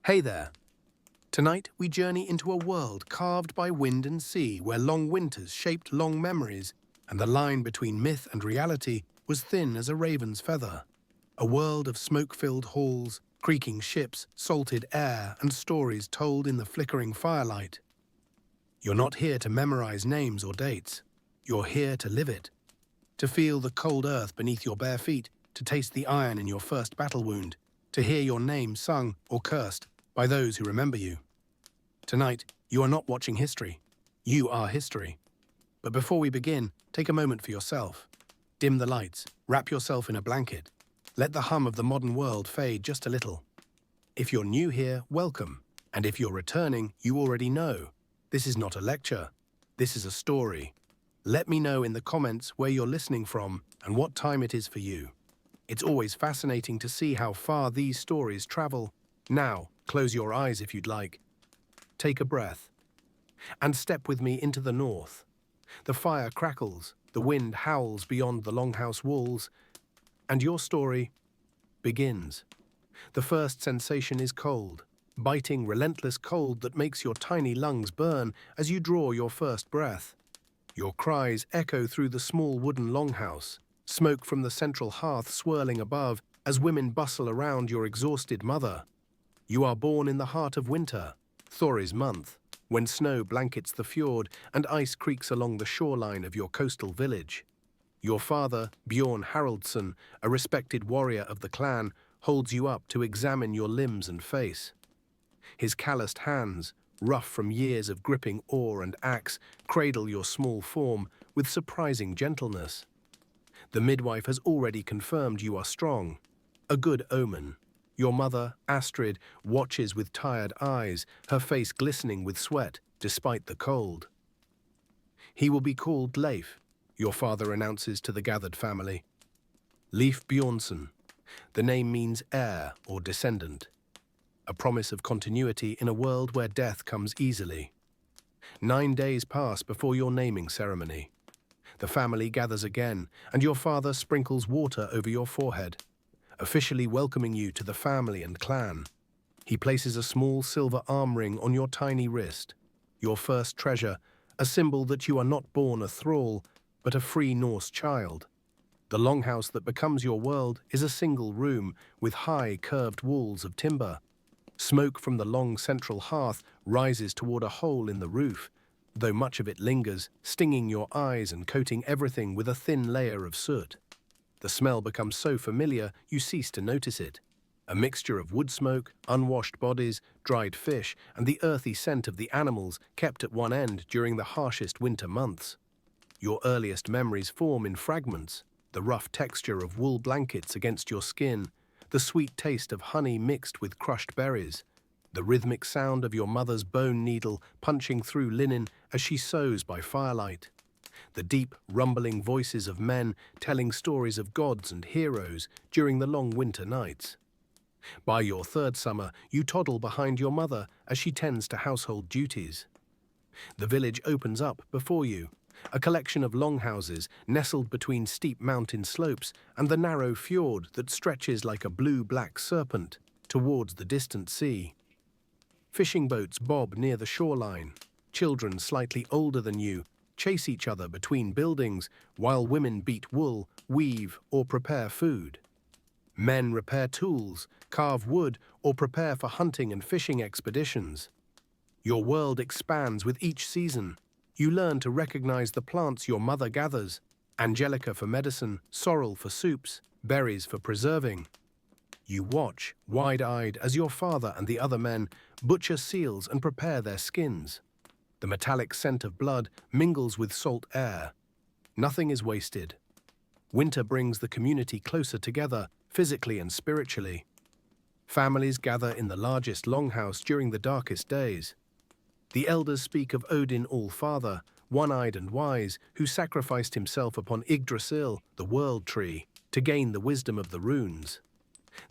Hey there! Tonight we journey into a world carved by wind and sea, where long winters shaped long memories, and the line between myth and reality was thin as a raven's feather. A world of smoke-filled halls, creaking ships, salted air, and stories told in the flickering firelight. You're not here to memorize names or dates. You're here to live it. To feel the cold earth beneath your bare feet, to taste the iron in your first battle wound, to hear your name sung or cursed by those who remember you. Tonight, you are not watching history. You are history. But before we begin, take a moment for yourself. Dim the lights, wrap yourself in a blanket. Let the hum of the modern world fade just a little. If you're new here, welcome. And if you're returning, you already know. This is not a lecture. This is a story. Let me know in the comments where you're listening from and what time it is for you. It's always fascinating to see how far these stories travel. Now, close your eyes if you'd like. Take a breath. And step with me into the north. The fire crackles, the wind howls beyond the longhouse walls, and your story begins. The first sensation is cold, biting, relentless cold that makes your tiny lungs burn as you draw your first breath. Your cries echo through the small wooden longhouse, smoke from the central hearth swirling above as women bustle around your exhausted mother. You are born in the heart of winter, Thor's month, when snow blankets the fjord and ice creaks along the shoreline of your coastal village. Your father, Bjorn Haraldsson, a respected warrior of the clan, holds you up to examine your limbs and face. His calloused hands, rough from years of gripping oar and axe, cradle your small form with surprising gentleness. The midwife has already confirmed you are strong, a good omen. Your mother, Astrid, watches with tired eyes, her face glistening with sweat, despite the cold. He will be called Leif, your father announces to the gathered family. Leif Bjornsson. The name means heir or descendant, a promise of continuity in a world where death comes easily. 9 days pass before your naming ceremony. The family gathers again, and your father sprinkles water over your forehead, officially welcoming you to the family and clan. He places a small silver arm ring on your tiny wrist, your first treasure, a symbol that you are not born a thrall, but a free Norse child. The longhouse that becomes your world is a single room with high, curved walls of timber. Smoke from the long central hearth rises toward a hole in the roof, though much of it lingers, stinging your eyes and coating everything with a thin layer of soot. The smell becomes so familiar you cease to notice it. A mixture of wood smoke, unwashed bodies, dried fish, and the earthy scent of the animals kept at one end during the harshest winter months. Your earliest memories form in fragments, the rough texture of wool blankets against your skin, the sweet taste of honey mixed with crushed berries, the rhythmic sound of your mother's bone needle punching through linen as she sews by firelight, the deep, rumbling voices of men telling stories of gods and heroes during the long winter nights. By your third summer, you toddle behind your mother as she tends to household duties. The village opens up before you, a collection of longhouses nestled between steep mountain slopes and the narrow fjord that stretches like a blue-black serpent towards the distant sea. Fishing boats bob near the shoreline. Children slightly older than you chase each other between buildings while women beat wool, weave, or prepare food. Men repair tools, carve wood, or prepare for hunting and fishing expeditions. Your world expands with each season. You learn to recognize the plants your mother gathers, angelica for medicine, sorrel for soups, berries for preserving. You watch, wide-eyed, as your father and the other men butcher seals and prepare their skins. The metallic scent of blood mingles with salt air. Nothing is wasted. Winter brings the community closer together, physically and spiritually. Families gather in the largest longhouse during the darkest days. The elders speak of Odin All-Father, one-eyed and wise, who sacrificed himself upon Yggdrasil, the world tree, to gain the wisdom of the runes.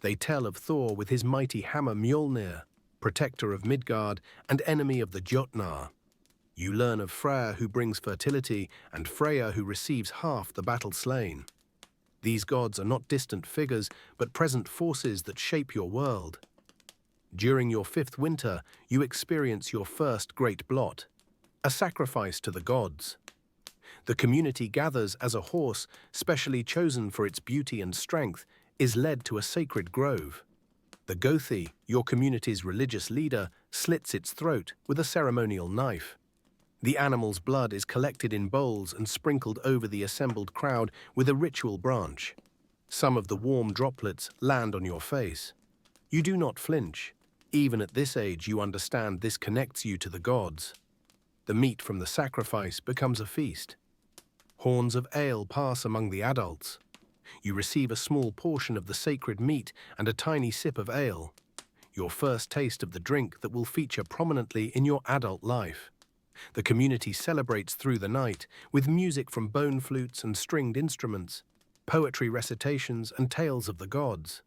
They tell of Thor with his mighty hammer Mjolnir, protector of Midgard and enemy of the Jotnar. You learn of Freyr, who brings fertility, and Freya, who receives half the battle slain. These gods are not distant figures, but present forces that shape your world. During your 5th winter, you experience your first great blot, a sacrifice to the gods. The community gathers as a horse, specially chosen for its beauty and strength, is led to a sacred grove. The Gothi, your community's religious leader, slits its throat with a ceremonial knife. The animal's blood is collected in bowls and sprinkled over the assembled crowd with a ritual branch. Some of the warm droplets land on your face. You do not flinch. Even at this age, you understand this connects you to the gods. The meat from the sacrifice becomes a feast. Horns of ale pass among the adults. You receive a small portion of the sacred meat and a tiny sip of ale, your first taste of the drink that will feature prominently in your adult life. The community celebrates through the night with music from bone flutes and stringed instruments, poetry recitations and tales of the gods.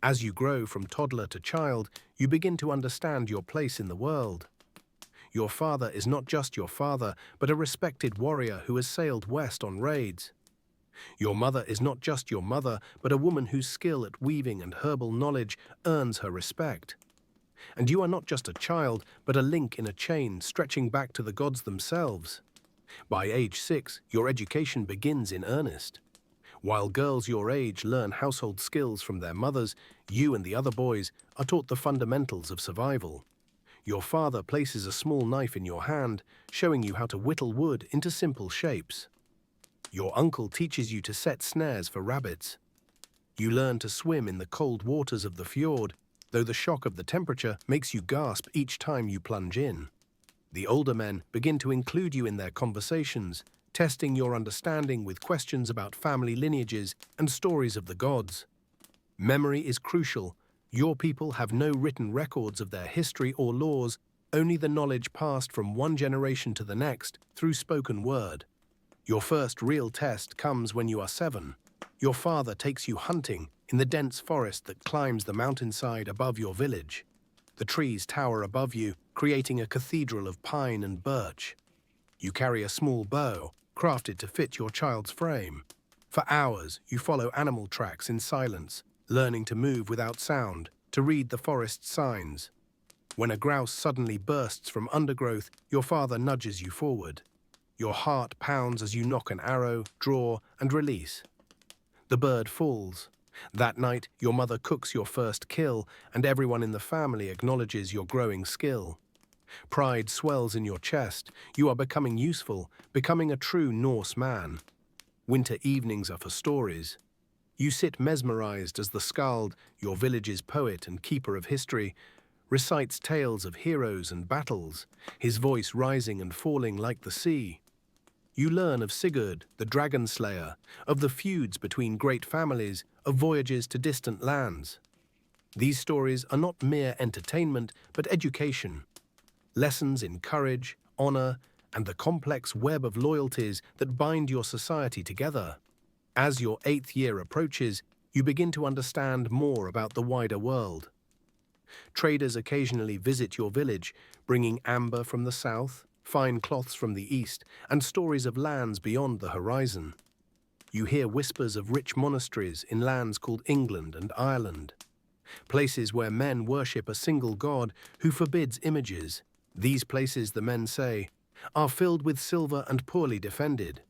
As you grow from toddler to child, you begin to understand your place in the world. Your father is not just your father, but a respected warrior who has sailed west on raids. Your mother is not just your mother, but a woman whose skill at weaving and herbal knowledge earns her respect. And you are not just a child, but a link in a chain stretching back to the gods themselves. By age 6, your education begins in earnest. While girls your age learn household skills from their mothers, you and the other boys are taught the fundamentals of survival. Your father places a small knife in your hand, showing you how to whittle wood into simple shapes. Your uncle teaches you to set snares for rabbits. You learn to swim in the cold waters of the fjord, though the shock of the temperature makes you gasp each time you plunge in. The older men begin to include you in their conversations, testing your understanding with questions about family lineages and stories of the gods. Memory is crucial. Your people have no written records of their history or laws, only the knowledge passed from one generation to the next through spoken word. Your first real test comes when you are 7. Your father takes you hunting in the dense forest that climbs the mountainside above your village. The trees tower above you, creating a cathedral of pine and birch. You carry a small bow, crafted to fit your child's frame. For hours, you follow animal tracks in silence, learning to move without sound, to read the forest's signs. When a grouse suddenly bursts from undergrowth, your father nudges you forward. Your heart pounds as you knock an arrow, draw, and release. The bird falls. That night, your mother cooks your first kill, and everyone in the family acknowledges your growing skill. Pride swells in your chest. You are becoming useful, becoming a true Norse man. Winter evenings are for stories. You sit mesmerized as the skald, your village's poet and keeper of history, recites tales of heroes and battles, his voice rising and falling like the sea. You learn of Sigurd, the dragon slayer, of the feuds between great families, of voyages to distant lands. These stories are not mere entertainment, but education. Lessons in courage, honor, and the complex web of loyalties that bind your society together. As your 8th year approaches, you begin to understand more about the wider world. Traders occasionally visit your village, bringing amber from the south, fine cloths from the east, and stories of lands beyond the horizon. You hear whispers of rich monasteries in lands called England and Ireland, places where men worship a single god who forbids images. These places, the men say, are filled with silver and poorly defended.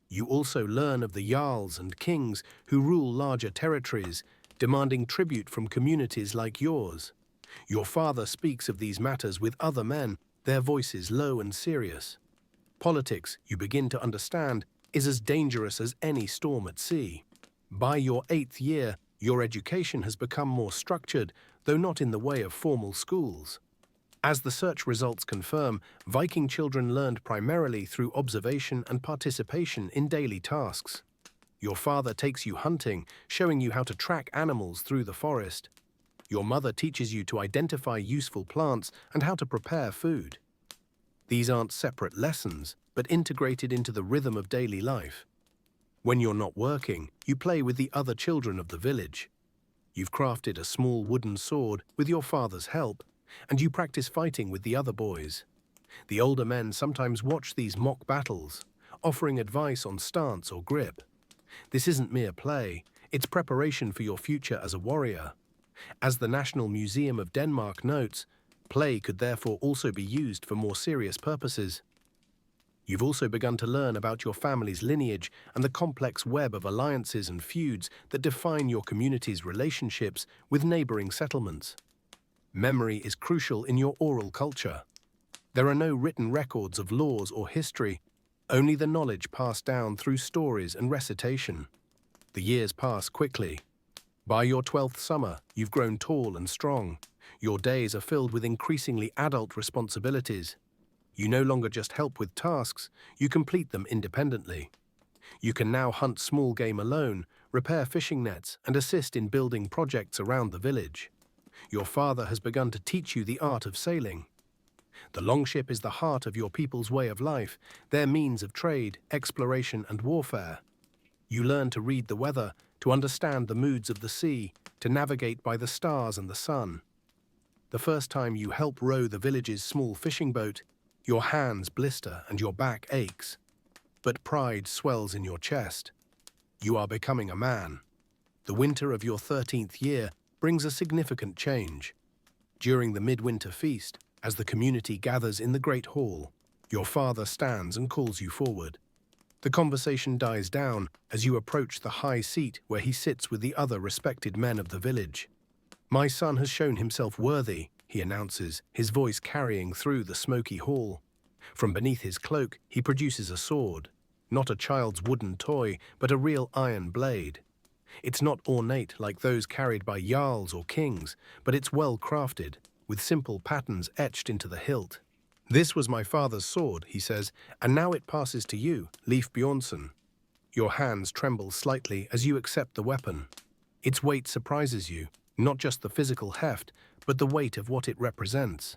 You also learn of the jarls and kings who rule larger territories, demanding tribute from communities like yours. Your father speaks of these matters with other men, their voices low and serious. Politics, you begin to understand, is as dangerous as any storm at sea. By your 8th year, your education has become more structured, though not in the way of formal schools. As the search results confirm, Viking children learned primarily through observation and participation in daily tasks. Your father takes you hunting, showing you how to track animals through the forest. Your mother teaches you to identify useful plants and how to prepare food. These aren't separate lessons, but integrated into the rhythm of daily life. When you're not working, you play with the other children of the village. You've crafted a small wooden sword with your father's help, and you practice fighting with the other boys. The older men sometimes watch these mock battles, offering advice on stance or grip. This isn't mere play, it's preparation for your future as a warrior. As the National Museum of Denmark notes, play could therefore also be used for more serious purposes. You've also begun to learn about your family's lineage and the complex web of alliances and feuds that define your community's relationships with neighboring settlements. Memory is crucial in your oral culture. There are no written records of laws or history, only the knowledge passed down through stories and recitation. The years pass quickly. By your 12th summer, you've grown tall and strong. Your days are filled with increasingly adult responsibilities. You no longer just help with tasks, you complete them independently. You can now hunt small game alone, repair fishing nets, and assist in building projects around the village. Your father has begun to teach you the art of sailing. The longship is the heart of your people's way of life, their means of trade, exploration, and warfare. You learn to read the weather, to understand the moods of the sea, to navigate by the stars and the sun. The first time you help row the village's small fishing boat, your hands blister and your back aches. But pride swells in your chest. You are becoming a man. The winter of your 13th year brings a significant change. During the midwinter feast, as the community gathers in the great hall, your father stands and calls you forward. The conversation dies down as you approach the high seat where he sits with the other respected men of the village. "My son has shown himself worthy," he announces, his voice carrying through the smoky hall. From beneath his cloak, he produces a sword. Not a child's wooden toy, but a real iron blade. It's not ornate like those carried by jarls or kings, but it's well crafted, with simple patterns etched into the hilt. "This was my father's sword," he says, "and now it passes to you, Leif Bjornsson." Your hands tremble slightly as you accept the weapon. Its weight surprises you, not just the physical heft, but the weight of what it represents.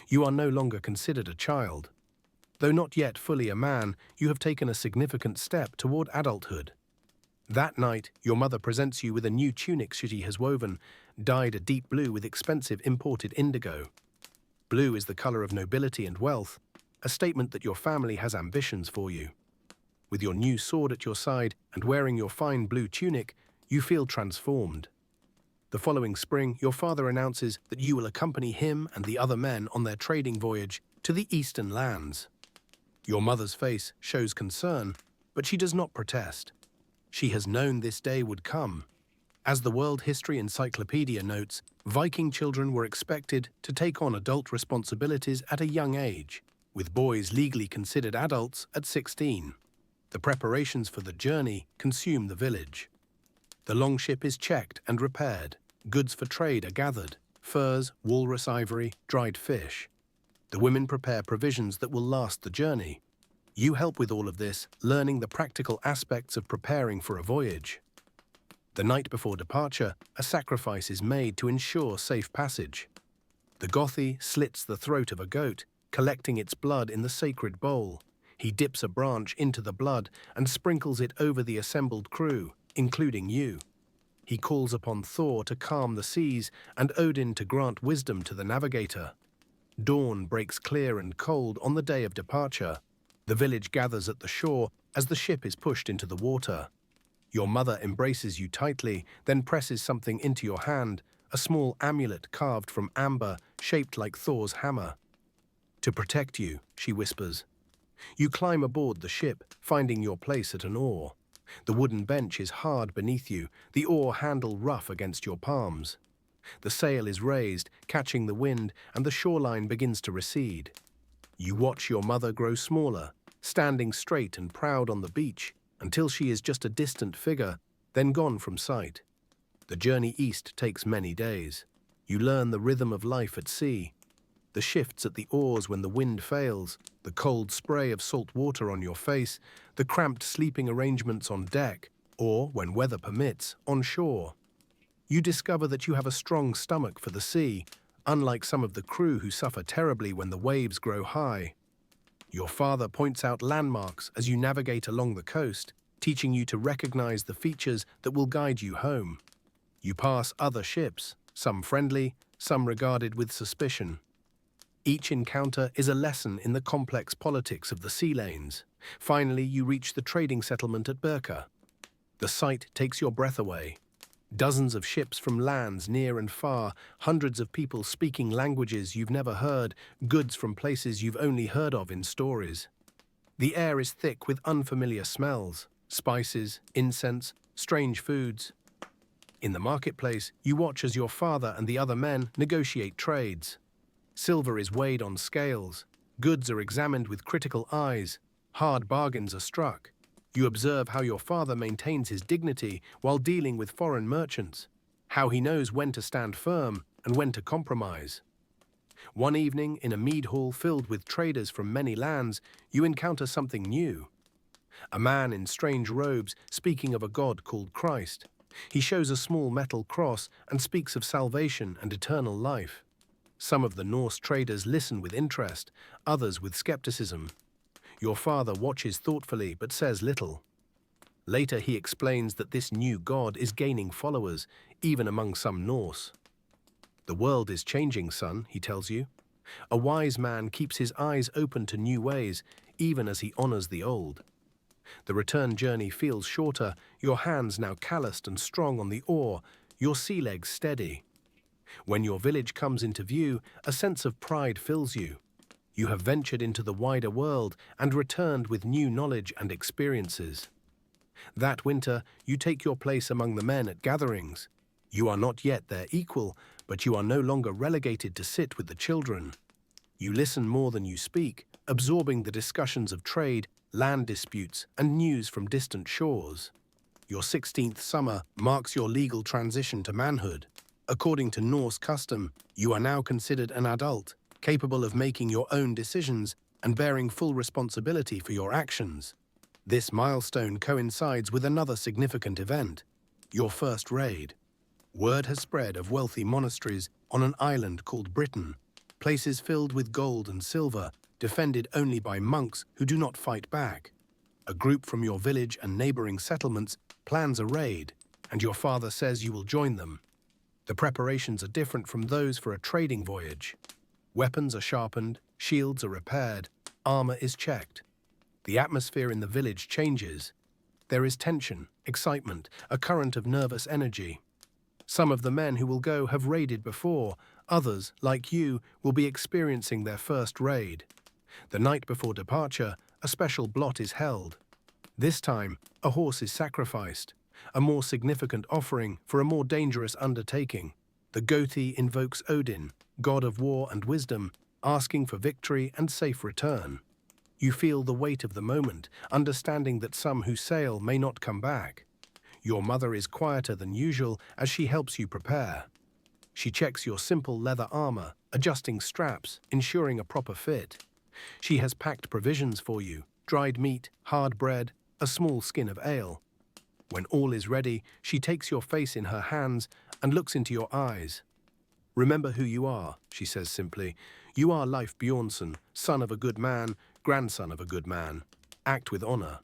You are no longer considered a child. Though not yet fully a man, you have taken a significant step toward adulthood. That night, your mother presents you with a new tunic she has woven, dyed a deep blue with expensive imported indigo. Blue is the color of nobility and wealth, a statement that your family has ambitions for you. With your new sword at your side and wearing your fine blue tunic, you feel transformed. The following spring, your father announces that you will accompany him and the other men on their trading voyage to the eastern lands. Your mother's face shows concern, but she does not protest. She has known this day would come. As the World History Encyclopedia notes, Viking children were expected to take on adult responsibilities at a young age, with boys legally considered adults at 16. The preparations for the journey consume the village. The longship is checked and repaired. Goods for trade are gathered: furs, walrus ivory, dried fish. The women prepare provisions that will last the journey. You help with all of this, learning the practical aspects of preparing for a voyage. The night before departure, a sacrifice is made to ensure safe passage. The Gothi slits the throat of a goat, collecting its blood in the sacred bowl. He dips a branch into the blood and sprinkles it over the assembled crew, including you. He calls upon Thor to calm the seas and Odin to grant wisdom to the navigator. Dawn breaks clear and cold on the day of departure. The village gathers at the shore as the ship is pushed into the water. Your mother embraces you tightly, then presses something into your hand, a small amulet carved from amber, shaped like Thor's hammer. "To protect you," she whispers. You climb aboard the ship, finding your place at an oar. The wooden bench is hard beneath you, the oar handle rough against your palms. The sail is raised, catching the wind, and the shoreline begins to recede. You watch your mother grow smaller, standing straight and proud on the beach, until she is just a distant figure, then gone from sight. The journey east takes many days. You learn the rhythm of life at sea, the shifts at the oars when the wind fails, the cold spray of salt water on your face, the cramped sleeping arrangements on deck, or, when weather permits, on shore. You discover that you have a strong stomach for the sea, unlike some of the crew who suffer terribly when the waves grow high. Your father points out landmarks as you navigate along the coast, teaching you to recognize the features that will guide you home. You pass other ships, some friendly, some regarded with suspicion. Each encounter is a lesson in the complex politics of the sea lanes. Finally, you reach the trading settlement at Birka. The sight takes your breath away. Dozens of ships from lands near and far, hundreds of people speaking languages you've never heard, goods from places you've only heard of in stories. The air is thick with unfamiliar smells, spices, incense, strange foods. In the marketplace, you watch as your father and the other men negotiate trades. Silver is weighed on scales, goods are examined with critical eyes, hard bargains are struck. You observe how your father maintains his dignity while dealing with foreign merchants, how he knows when to stand firm and when to compromise. One evening, in a mead hall filled with traders from many lands, you encounter something new. A man in strange robes speaking of a god called Christ. He shows a small metal cross and speaks of salvation and eternal life. Some of the Norse traders listen with interest, others with skepticism. Your father watches thoughtfully but says little. Later he explains that this new god is gaining followers, even among some Norse. The world is changing, son, he tells you. A wise man keeps his eyes open to new ways, even as he honors the old. The return journey feels shorter, your hands now calloused and strong on the oar, your sea legs steady. When your village comes into view, a sense of pride fills you. You have ventured into the wider world and returned with new knowledge and experiences. That winter, you take your place among the men at gatherings. You are not yet their equal, but you are no longer relegated to sit with the children. You listen more than you speak, absorbing the discussions of trade, land disputes, and news from distant shores. Your 16th summer marks your legal transition to manhood. According to Norse custom, you are now considered an adult, capable of making your own decisions and bearing full responsibility for your actions. This milestone coincides with another significant event, your first raid. Word has spread of wealthy monasteries on an island called Britain, places filled with gold and silver, defended only by monks who do not fight back. A group from your village and neighboring settlements plans a raid, and your father says you will join them. The preparations are different from those for a trading voyage. Weapons are sharpened, shields are repaired, armor is checked. The atmosphere in the village changes. There is tension, excitement, a current of nervous energy. Some of the men who will go have raided before. Others, like you, will be experiencing their first raid. The night before departure, a special blot is held. This time, a horse is sacrificed, a more significant offering for a more dangerous undertaking. The goatee invokes Odin, god of war and wisdom, asking for victory and safe return. You feel the weight of the moment, understanding that some who sail may not come back. Your mother is quieter than usual as she helps you prepare. She checks your simple leather armor, adjusting straps, ensuring a proper fit. She has packed provisions for you, dried meat, hard bread, a small skin of ale. When all is ready, she takes your face in her hands and looks into your eyes. Remember who you are, she says simply. You are Leif Bjornsson, son of a good man, grandson of a good man. Act with honor.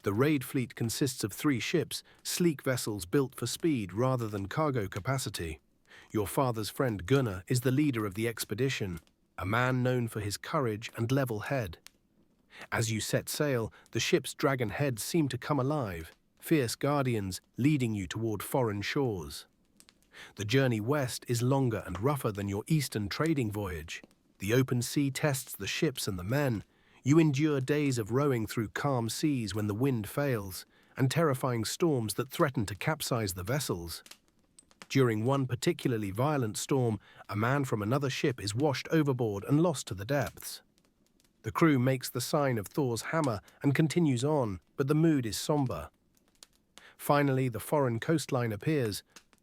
The raid fleet consists of 3 ships, sleek vessels built for speed rather than cargo capacity. Your father's friend Gunnar is the leader of the expedition, a man known for his courage and level head. As you set sail, the ship's dragon heads seem to come alive, fierce guardians leading you toward foreign shores. The journey west is longer and rougher than your eastern trading voyage. The open sea tests the ships and the men. You endure days of rowing through calm seas when the wind fails, and terrifying storms that threaten to capsize the vessels. During one particularly violent storm, a man from another ship is washed overboard and lost to the depths. The crew makes the sign of Thor's hammer and continues on, but the mood is somber. Finally, the foreign coastline appears,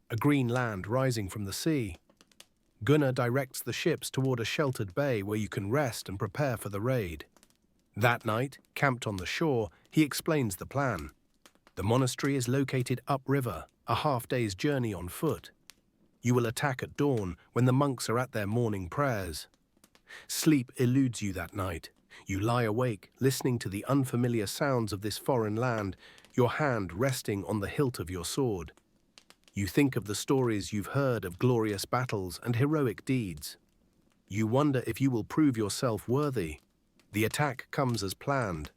a green land rising from the sea. Gunnar directs the ships toward a sheltered bay where you can rest and prepare for the raid. That night, camped on the shore, he explains the plan. The monastery is located upriver, a half-day's journey on foot. You will attack at dawn when the monks are at their morning prayers. Sleep eludes you that night. You lie awake, listening to the unfamiliar sounds of this foreign land, your hand resting on the hilt of your sword. You think of the stories you've heard of glorious battles and heroic deeds. You wonder if you will prove yourself worthy. The attack comes as planned.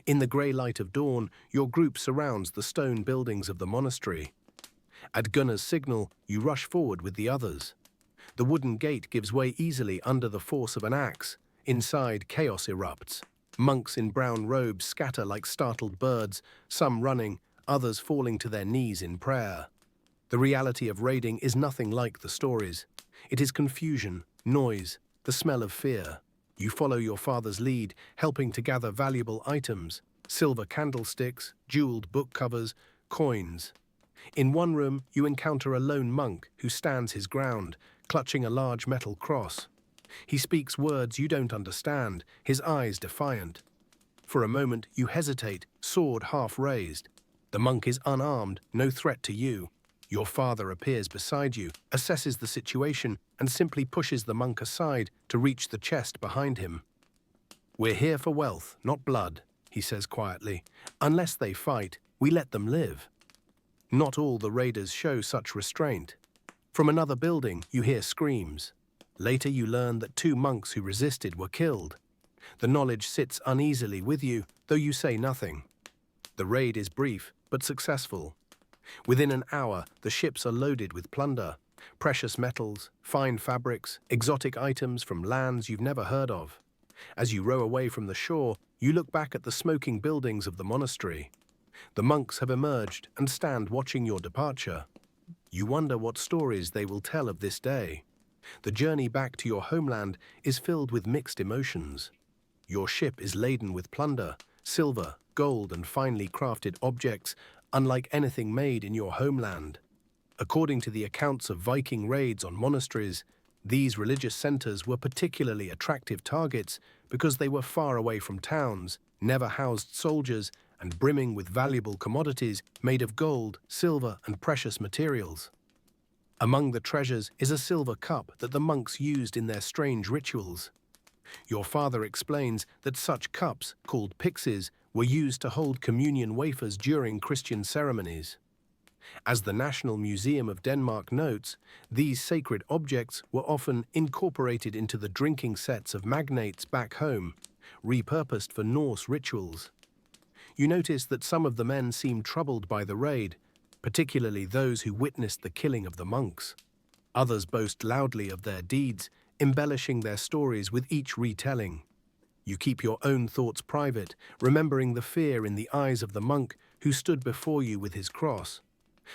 In the grey light of dawn, your group surrounds the stone buildings of the monastery. At Gunnar's signal, you rush forward with the others. The wooden gate gives way easily under the force of an axe. Inside, chaos erupts. Monks in brown robes scatter like startled birds, some running, others falling to their knees in prayer. The reality of raiding is nothing like the stories. It is confusion, noise, the smell of fear. You follow your father's lead, helping to gather valuable items, silver candlesticks, jeweled book covers, coins. In one room, you encounter a lone monk who stands his ground, clutching a large metal cross. He speaks words you don't understand, his eyes defiant. For a moment, you hesitate, sword half raised. The monk is unarmed, no threat to you. Your father appears beside you, assesses the situation, and simply pushes the monk aside to reach the chest behind him. "We're here for wealth, not blood," he says quietly. "Unless they fight, we let them live." Not all the raiders show such restraint. From another building, you hear screams. Later you learn that 2 monks who resisted were killed. The knowledge sits uneasily with you, though you say nothing. The raid is brief, but successful. Within an hour, the ships are loaded with plunder, precious metals, fine fabrics, exotic items from lands you've never heard of. As you row away from the shore, you look back at the smoking buildings of the monastery. The monks have emerged and stand watching your departure. You wonder what stories they will tell of this day. The journey back to your homeland is filled with mixed emotions. Your ship is laden with plunder, silver, gold, and finely crafted objects, unlike anything made in your homeland. According to the accounts of Viking raids on monasteries, these religious centers were particularly attractive targets because they were far away from towns, never housed soldiers, and brimming with valuable commodities made of gold, silver, and precious materials. Among the treasures is a silver cup that the monks used in their strange rituals. Your father explains that such cups, called pyxes, were used to hold communion wafers during Christian ceremonies. As the National Museum of Denmark notes, these sacred objects were often incorporated into the drinking sets of magnates back home, repurposed for Norse rituals. You notice that some of the men seem troubled by the raid, particularly those who witnessed the killing of the monks. Others boast loudly of their deeds, embellishing their stories with each retelling. You keep your own thoughts private, remembering the fear in the eyes of the monk who stood before you with his cross.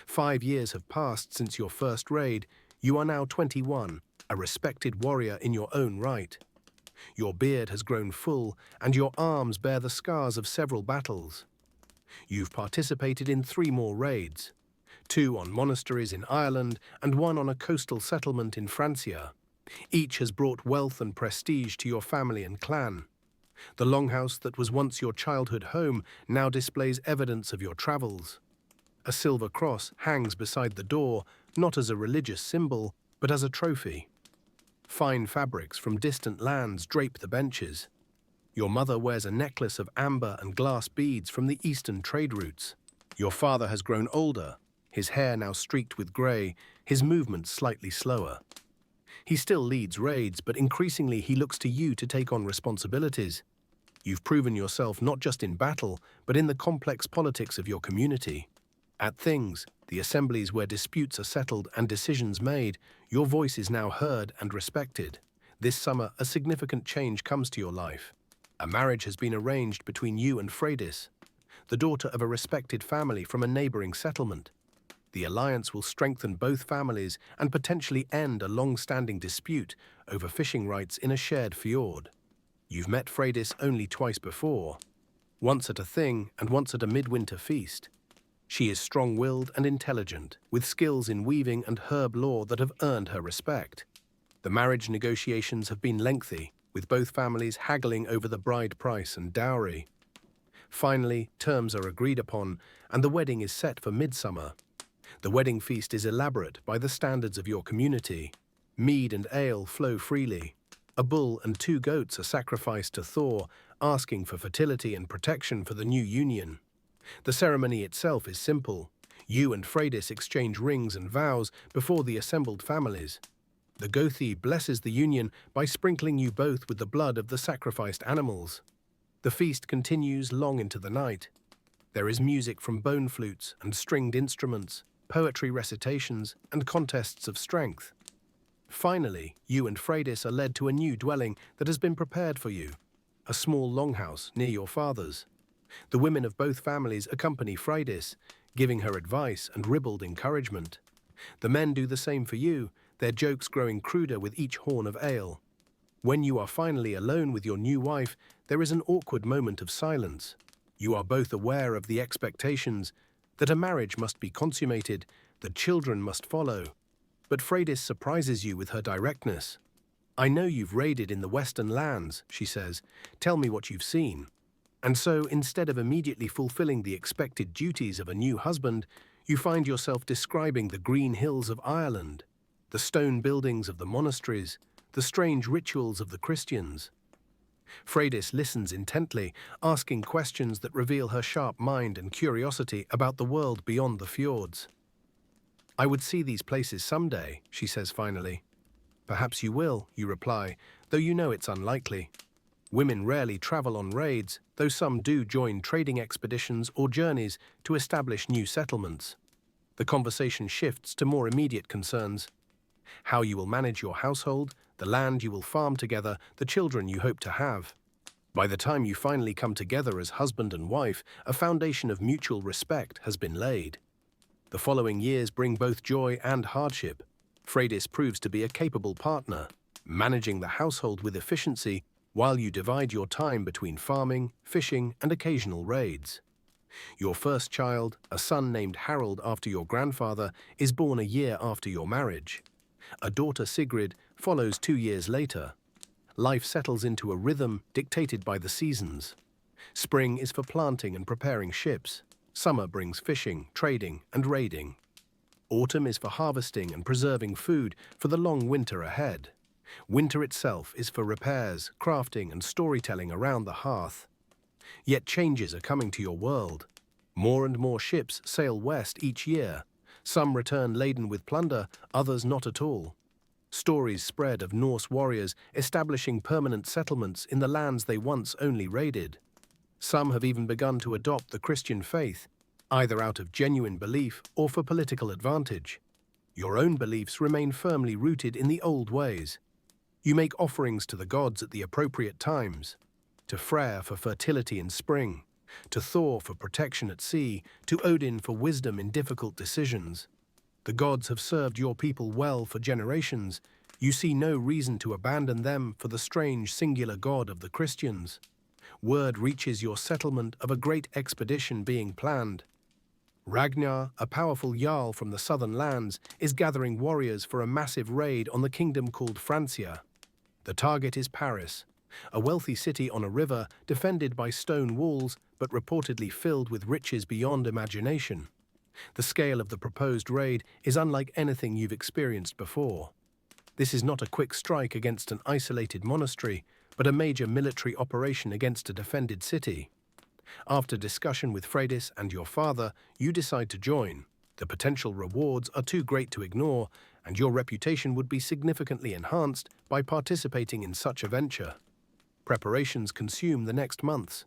5 years have passed since your first raid. You are now 21, a respected warrior in your own right. Your beard has grown full, and your arms bear the scars of several battles. You've participated in 3 more raids, 2 on monasteries in Ireland and 1 on a coastal settlement in Francia. Each has brought wealth and prestige to your family and clan. The longhouse that was once your childhood home now displays evidence of your travels. A silver cross hangs beside the door, not as a religious symbol, but as a trophy. Fine fabrics from distant lands drape the benches. Your mother wears a necklace of amber and glass beads from the eastern trade routes. Your father has grown older, his hair now streaked with grey, his movements slightly slower. He still leads raids, but increasingly he looks to you to take on responsibilities. You've proven yourself not just in battle, but in the complex politics of your community. At Things, the assemblies where disputes are settled and decisions made, your voice is now heard and respected. This summer, a significant change comes to your life. A marriage has been arranged between you and Freydis, the daughter of a respected family from a neighboring settlement. The alliance will strengthen both families and potentially end a long-standing dispute over fishing rights in a shared fjord. You've met Freydis only twice before, once at a Thing and once at a midwinter feast. She is strong-willed and intelligent, with skills in weaving and herb lore that have earned her respect. The marriage negotiations have been lengthy, with both families haggling over the bride price and dowry. Finally, terms are agreed upon, and the wedding is set for midsummer. The wedding feast is elaborate by the standards of your community. Mead and ale flow freely. A bull and 2 goats are sacrificed to Thor, asking for fertility and protection for the new union. The ceremony itself is simple. You and Freydis exchange rings and vows before the assembled families. The Gothi blesses the union by sprinkling you both with the blood of the sacrificed animals. The feast continues long into the night. There is music from bone flutes and stringed instruments. poetry recitations, and contests of strength. Finally, you and Freydis are led to a new dwelling that has been prepared for you, a small longhouse near your father's. The women of both families accompany Freydis, giving her advice and ribald encouragement. The men do the same for you, their jokes growing cruder with each horn of ale. When you are finally alone with your new wife, there is an awkward moment of silence. You are both aware of the expectations that a marriage must be consummated, that children must follow. But Freydis surprises you with her directness. "I know you've raided in the western lands," she says. "Tell me what you've seen." And so, instead of immediately fulfilling the expected duties of a new husband, you find yourself describing the green hills of Ireland, the stone buildings of the monasteries, the strange rituals of the Christians. Freydis listens intently, asking questions that reveal her sharp mind and curiosity about the world beyond the fjords. "I would see these places someday," she says finally. "Perhaps you will," you reply, though you know it's unlikely. Women rarely travel on raids, though some do join trading expeditions or journeys to establish new settlements. The conversation shifts to more immediate concerns: how you will manage your household, the land you will farm together, the children you hope to have. By the time you finally come together as husband and wife, a foundation of mutual respect has been laid. The following years bring both joy and hardship. Freydis proves to be a capable partner, managing the household with efficiency while you divide your time between farming, fishing, and occasional raids. Your first child, a son named Harold after your grandfather, is born a year after your marriage. A daughter, Sigrid, follows 2 years later. Life settles into a rhythm dictated by the seasons. Spring is for planting and preparing ships. Summer brings fishing, trading, and raiding. Autumn is for harvesting and preserving food for the long winter ahead. Winter itself is for repairs, crafting, and storytelling around the hearth. Yet changes are coming to your world. More and more ships sail west each year. Some return laden with plunder, others not at all. Stories spread of Norse warriors establishing permanent settlements in the lands they once only raided. Some have even begun to adopt the Christian faith, either out of genuine belief or for political advantage. Your own beliefs remain firmly rooted in the old ways. You make offerings to the gods at the appropriate times: to Freyr for fertility in spring, to Thor for protection at sea, to Odin for wisdom in difficult decisions. The gods have served your people well for generations. You see no reason to abandon them for the strange singular god of the Christians. Word reaches your settlement of a great expedition being planned. Ragnar, a powerful jarl from the southern lands, is gathering warriors for a massive raid on the kingdom called Francia. The target is Paris, a wealthy city on a river defended by stone walls but reportedly filled with riches beyond imagination. The scale of the proposed raid is unlike anything you've experienced before. This is not a quick strike against an isolated monastery, but a major military operation against a defended city. After discussion with Freydis and your father, you decide to join. The potential rewards are too great to ignore, and your reputation would be significantly enhanced by participating in such a venture. Preparations consume the next months.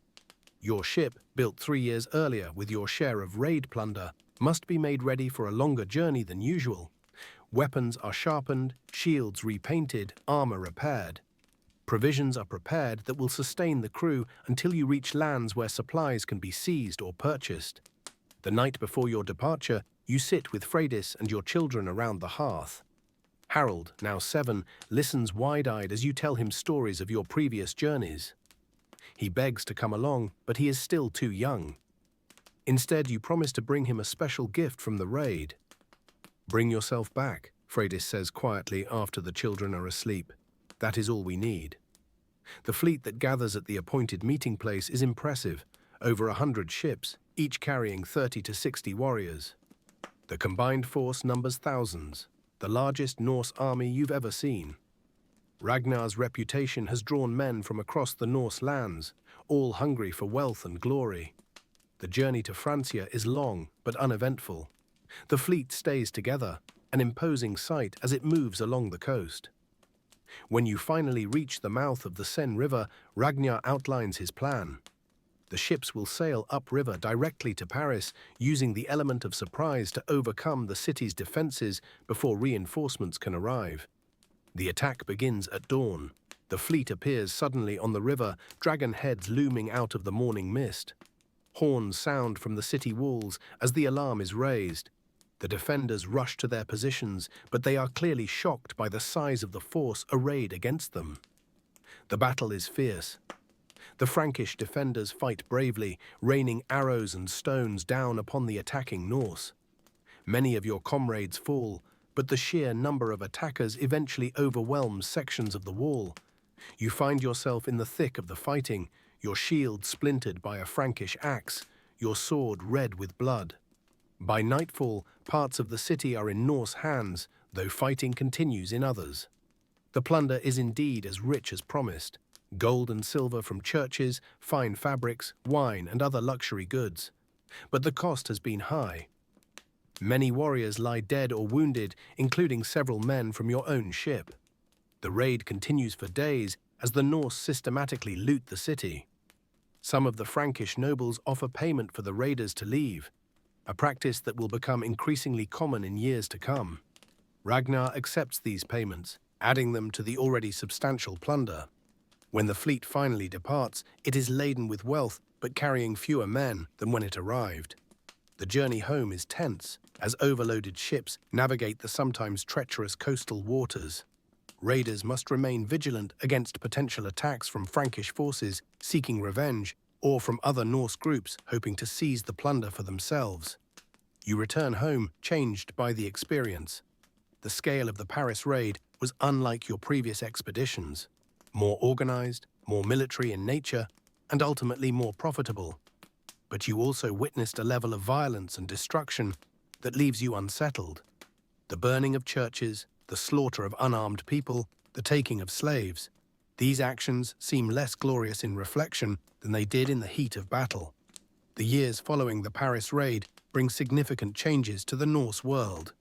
Your ship, built 3 years earlier with your share of raid plunder, must be made ready for a longer journey than usual. Weapons are sharpened, shields repainted, armor repaired. Provisions are prepared that will sustain the crew until you reach lands where supplies can be seized or purchased. The night before your departure, you sit with Freydis and your children around the hearth. Harold, now 7, listens wide-eyed as you tell him stories of your previous journeys. He begs to come along, but he is still too young. Instead, you promise to bring him a special gift from the raid. "Bring yourself back," Freydis says quietly after the children are asleep. "That is all we need." The fleet that gathers at the appointed meeting place is impressive, over 100 ships, each carrying 30 to 60 warriors. The combined force numbers thousands, the largest Norse army you've ever seen. Ragnar's reputation has drawn men from across the Norse lands, all hungry for wealth and glory. The journey to Francia is long but uneventful. The fleet stays together, an imposing sight as it moves along the coast. When you finally reach the mouth of the Seine River, Ragnar outlines his plan. The ships will sail upriver directly to Paris, using the element of surprise to overcome the city's defenses before reinforcements can arrive. The attack begins at dawn. The fleet appears suddenly on the river, dragon heads looming out of the morning mist. Horns sound from the city walls as the alarm is raised. The defenders rush to their positions, but they are clearly shocked by the size of the force arrayed against them. The battle is fierce. The Frankish defenders fight bravely, raining arrows and stones down upon the attacking Norse. Many of your comrades fall, but the sheer number of attackers eventually overwhelms sections of the wall. You find yourself in the thick of the fighting, your shield splintered by a Frankish axe, your sword red with blood. By nightfall, parts of the city are in Norse hands, though fighting continues in others. The plunder is indeed as rich as promised. Gold and silver from churches, fine fabrics, wine and other luxury goods. But the cost has been high. Many warriors lie dead or wounded, including several men from your own ship. The raid continues for days as the Norse systematically loot the city. Some of the Frankish nobles offer payment for the raiders to leave, a practice that will become increasingly common in years to come. Ragnar accepts these payments, adding them to the already substantial plunder. When the fleet finally departs, it is laden with wealth, but carrying fewer men than when it arrived. The journey home is tense, as overloaded ships navigate the sometimes treacherous coastal waters. Raiders must remain vigilant against potential attacks from Frankish forces seeking revenge, or from other Norse groups hoping to seize the plunder for themselves. You return home changed by the experience. The scale of the Paris raid was unlike your previous expeditions. More organized, more military in nature, and ultimately more profitable. But you also witnessed a level of violence and destruction that leaves you unsettled. The burning of churches, the slaughter of unarmed people, the taking of slaves. These actions seem less glorious in reflection than they did in the heat of battle. The years following the Paris raid bring significant changes to the Norse world.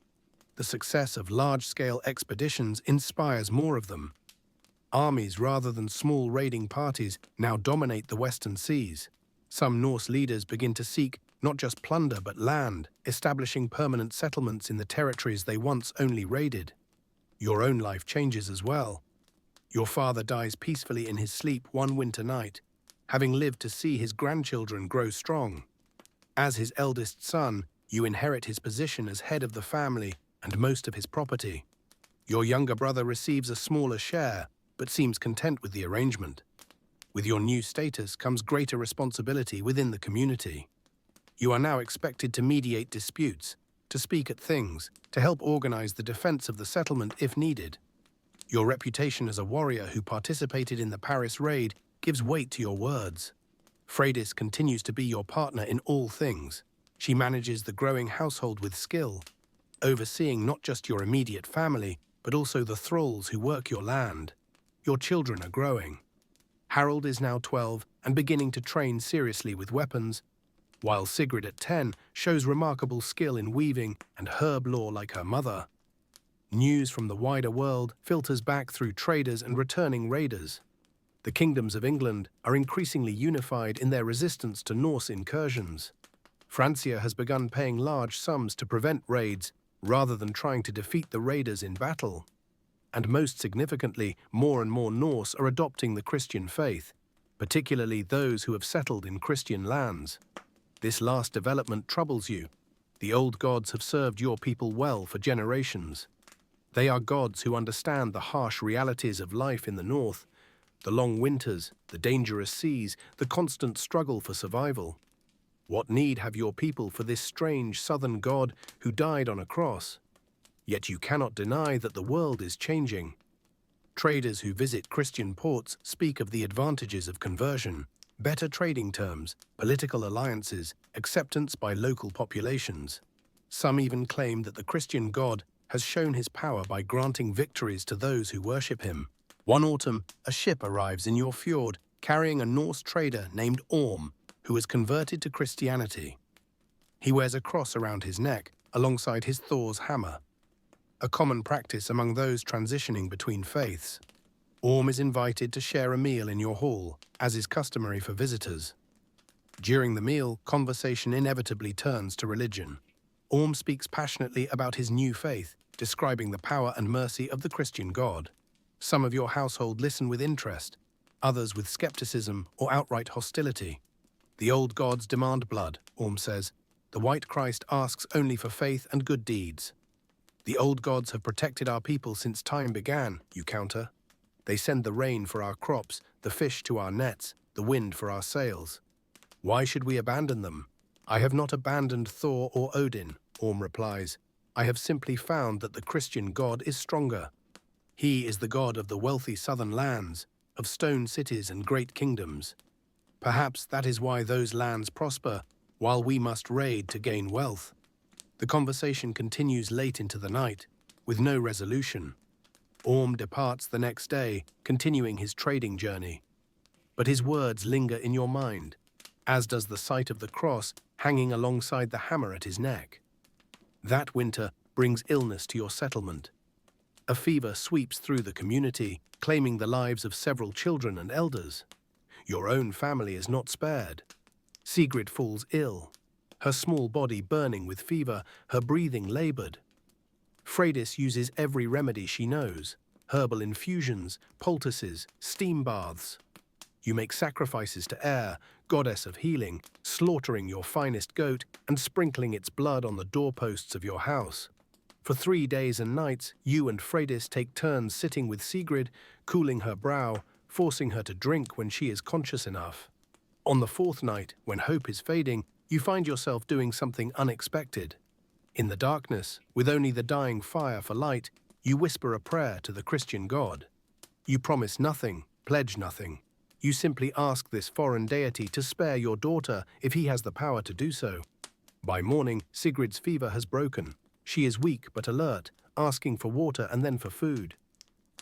The success of large-scale expeditions inspires more of them. Armies rather than small raiding parties now dominate the western seas. Some Norse leaders begin to seek not just plunder but land, establishing permanent settlements in the territories they once only raided. Your own life changes as well. Your father dies peacefully in his sleep one winter night, having lived to see his grandchildren grow strong. As his eldest son, you inherit his position as head of the family and most of his property. Your younger brother receives a smaller share, but seems content with the arrangement. With your new status comes greater responsibility within the community. You are now expected to mediate disputes, to speak at things, to help organize the defense of the settlement if needed. Your reputation as a warrior who participated in the Paris raid gives weight to your words. Freydis continues to be your partner in all things. She manages the growing household with skill, overseeing not just your immediate family, but also the thralls who work your land. Your children are growing. Harold is now 12 and beginning to train seriously with weapons, while Sigrid at 10 shows remarkable skill in weaving and herb lore like her mother. News from the wider world filters back through traders and returning raiders. The kingdoms of England are increasingly unified in their resistance to Norse incursions. Francia has begun paying large sums to prevent raids rather than trying to defeat the raiders in battle. And most significantly, more and more Norse are adopting the Christian faith, particularly those who have settled in Christian lands. This last development troubles you. The old gods have served your people well for generations. They are gods who understand the harsh realities of life in the north, the long winters, the dangerous seas, the constant struggle for survival. What need have your people for this strange southern god who died on a cross? Yet you cannot deny that the world is changing. Traders who visit Christian ports speak of the advantages of conversion, better trading terms, political alliances, acceptance by local populations. Some even claim that the Christian God has shown his power by granting victories to those who worship him. One autumn, a ship arrives in your fjord carrying a Norse trader named Orm, who has converted to Christianity. He wears a cross around his neck alongside his Thor's hammer, a common practice among those transitioning between faiths. Orm is invited to share a meal in your hall, as is customary for visitors. During the meal, conversation inevitably turns to religion. Orm speaks passionately about his new faith, describing the power and mercy of the Christian God. Some of your household listen with interest, others with skepticism or outright hostility. The old gods demand blood, Orm says. The white Christ asks only for faith and good deeds. The old gods have protected our people since time began, you counter. They send the rain for our crops, the fish to our nets, the wind for our sails. Why should we abandon them? I have not abandoned Thor or Odin, Orm replies. I have simply found that the Christian God is stronger. He is the God of the wealthy southern lands, of stone cities and great kingdoms. Perhaps that is why those lands prosper, while we must raid to gain wealth. The conversation continues late into the night, with no resolution. Orm departs the next day, continuing his trading journey. But his words linger in your mind, as does the sight of the cross hanging alongside the hammer at his neck. That winter brings illness to your settlement. A fever sweeps through the community, claiming the lives of several children and elders. Your own family is not spared. Sigrid falls ill, her small body burning with fever, her breathing labored. Freydis uses every remedy she knows, herbal infusions, poultices, steam baths. You make sacrifices to Air, goddess of healing, slaughtering your finest goat and sprinkling its blood on the doorposts of your house. For 3 days and nights, you and Freydis take turns sitting with Sigrid, cooling her brow, forcing her to drink when she is conscious enough. On the 4th night, when hope is fading, you find yourself doing something unexpected. In the darkness, with only the dying fire for light, you whisper a prayer to the Christian God. You promise nothing, pledge nothing. You simply ask this foreign deity to spare your daughter if he has the power to do so. By morning, Sigrid's fever has broken. She is weak but alert, asking for water and then for food.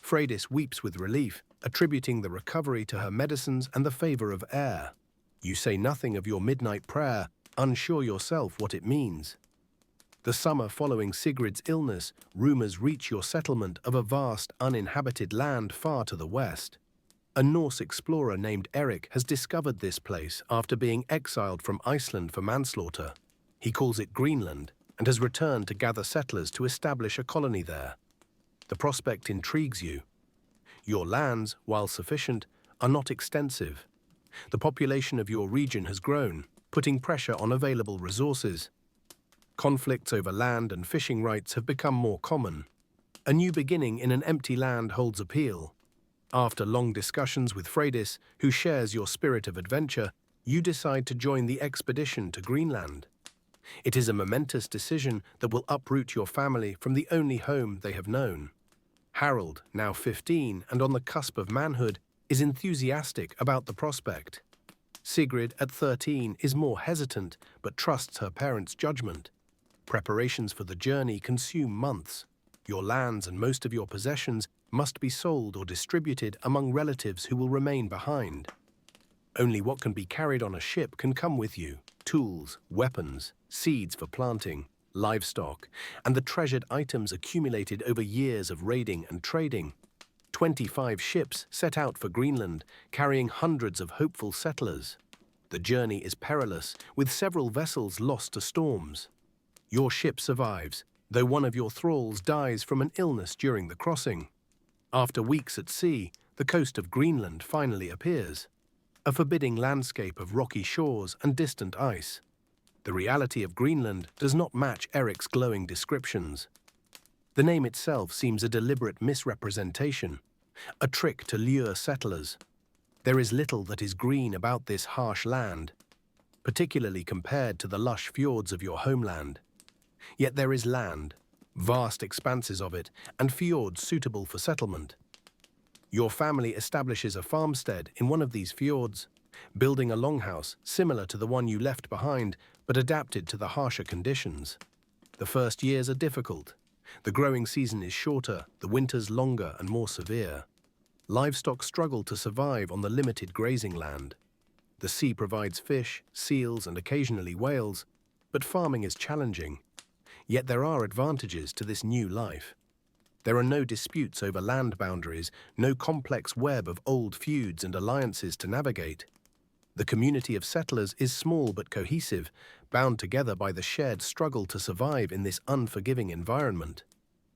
Freydis weeps with relief, attributing the recovery to her medicines and the favor of Air. You say nothing of your midnight prayer, unsure yourself what it means. The summer following Sigrid's illness, rumors reach your settlement of a vast, uninhabited land far to the west. A Norse explorer named Eric has discovered this place after being exiled from Iceland for manslaughter. He calls it Greenland and has returned to gather settlers to establish a colony there. The prospect intrigues you. Your lands, while sufficient, are not extensive. The population of your region has grown, putting pressure on available resources. Conflicts over land and fishing rights have become more common. A new beginning in an empty land holds appeal. After long discussions with Freydis, who shares your spirit of adventure, you decide to join the expedition to Greenland. It is a momentous decision that will uproot your family from the only home they have known. Harold, now 15 and on the cusp of manhood, is enthusiastic about the prospect. Sigrid, at 13, is more hesitant but trusts her parents' judgment. Preparations for the journey consume months. Your lands and most of your possessions must be sold or distributed among relatives who will remain behind. Only what can be carried on a ship can come with you: tools, weapons, seeds for planting, livestock, and the treasured items accumulated over years of raiding and trading. 25 ships set out for Greenland, carrying hundreds of hopeful settlers. The journey is perilous, with several vessels lost to storms. Your ship survives, though one of your thralls dies from an illness during the crossing. After weeks at sea, the coast of Greenland finally appears. A forbidding landscape of rocky shores and distant ice. The reality of Greenland does not match Eric's glowing descriptions. The name itself seems a deliberate misrepresentation, a trick to lure settlers. There is little that is green about this harsh land, particularly compared to the lush fjords of your homeland. Yet there is land, vast expanses of it, and fjords suitable for settlement. Your family establishes a farmstead in one of these fjords, building a longhouse similar to the one you left behind, but adapted to the harsher conditions. The first years are difficult. The growing season is shorter, the winters longer and more severe. Livestock struggle to survive on the limited grazing land. The sea provides fish, seals, and occasionally whales, but farming is challenging. Yet there are advantages to this new life. There are no disputes over land boundaries, no complex web of old feuds and alliances to navigate. The community of settlers is small but cohesive, bound together by the shared struggle to survive in this unforgiving environment.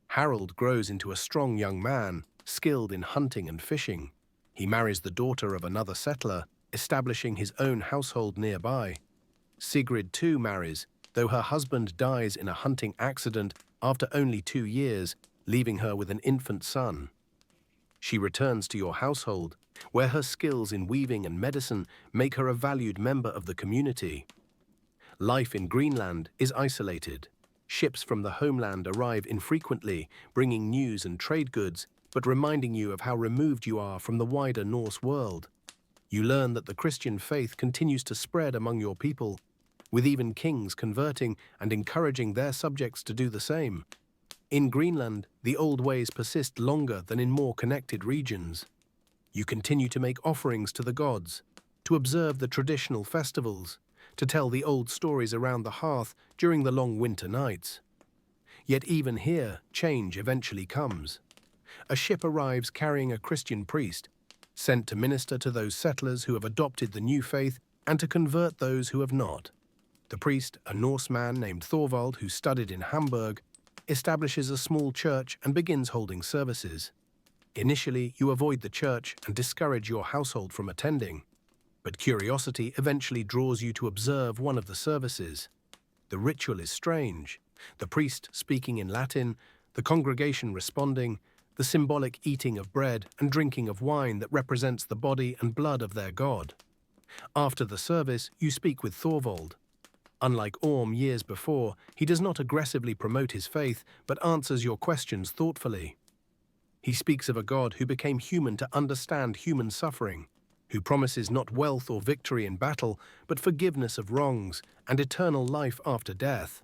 Harold grows into a strong young man, skilled in hunting and fishing. He marries the daughter of another settler, establishing his own household nearby. Sigrid too marries, though her husband dies in a hunting accident after only 2 years, leaving her with an infant son. She returns to your household, where her skills in weaving and medicine make her a valued member of the community. Life in Greenland is isolated. Ships from the homeland arrive infrequently, bringing news and trade goods, but reminding you of how removed you are from the wider Norse world. You learn that the Christian faith continues to spread among your people, with even kings converting and encouraging their subjects to do the same. In Greenland, the old ways persist longer than in more connected regions. You continue to make offerings to the gods, to observe the traditional festivals, to tell the old stories around the hearth during the long winter nights. Yet even here, change eventually comes. A ship arrives carrying a Christian priest, sent to minister to those settlers who have adopted the new faith and to convert those who have not. The priest, a Norseman named Thorvald who studied in Hamburg, establishes a small church and begins holding services. Initially, you avoid the church and discourage your household from attending, but curiosity eventually draws you to observe one of the services. The ritual is strange, the priest speaking in Latin, the congregation responding, the symbolic eating of bread and drinking of wine that represents the body and blood of their god. After the service, you speak with Thorvald. Unlike Orm years before, he does not aggressively promote his faith, but answers your questions thoughtfully. He speaks of a God who became human to understand human suffering, who promises not wealth or victory in battle, but forgiveness of wrongs and eternal life after death.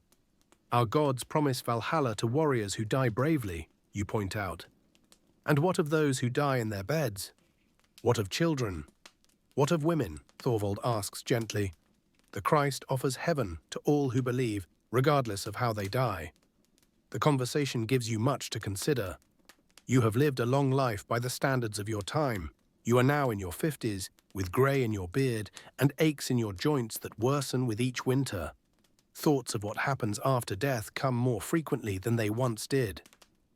Our gods promise Valhalla to warriors who die bravely, you point out. And what of those who die in their beds? What of children? What of women? Thorvald asks gently. The Christ offers heaven to all who believe, regardless of how they die. The conversation gives you much to consider. You have lived a long life by the standards of your time. You are now in your 50s, with grey in your beard and aches in your joints that worsen with each winter. Thoughts of what happens after death come more frequently than they once did.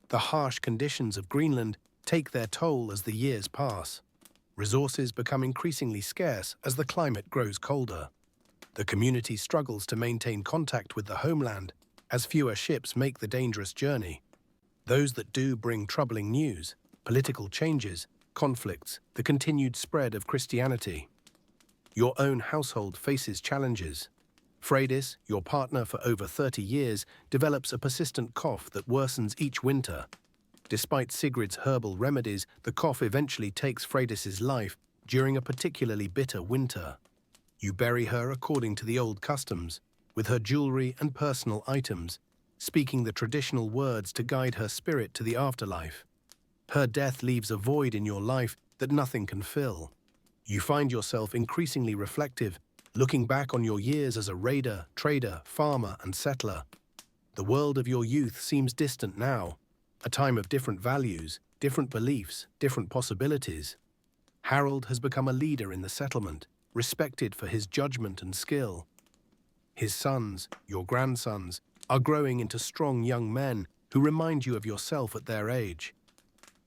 The harsh conditions of Greenland take their toll as the years pass. Resources become increasingly scarce as the climate grows colder. The community struggles to maintain contact with the homeland as fewer ships make the dangerous journey. Those that do bring troubling news, political changes, conflicts, the continued spread of Christianity. Your own household faces challenges. Freydis, your partner for over 30 years, develops a persistent cough that worsens each winter. Despite Sigrid's herbal remedies, the cough eventually takes Freydis's life during a particularly bitter winter. You bury her according to the old customs, with her jewelry and personal items, speaking the traditional words to guide her spirit to the afterlife. Her death leaves a void in your life that nothing can fill. You find yourself increasingly reflective, looking back on your years as a raider, trader, farmer, and settler. The world of your youth seems distant now, a time of different values, different beliefs, different possibilities. Harold has become a leader in the settlement, respected for his judgment and skill. His sons, your grandsons, are growing into strong young men who remind you of yourself at their age.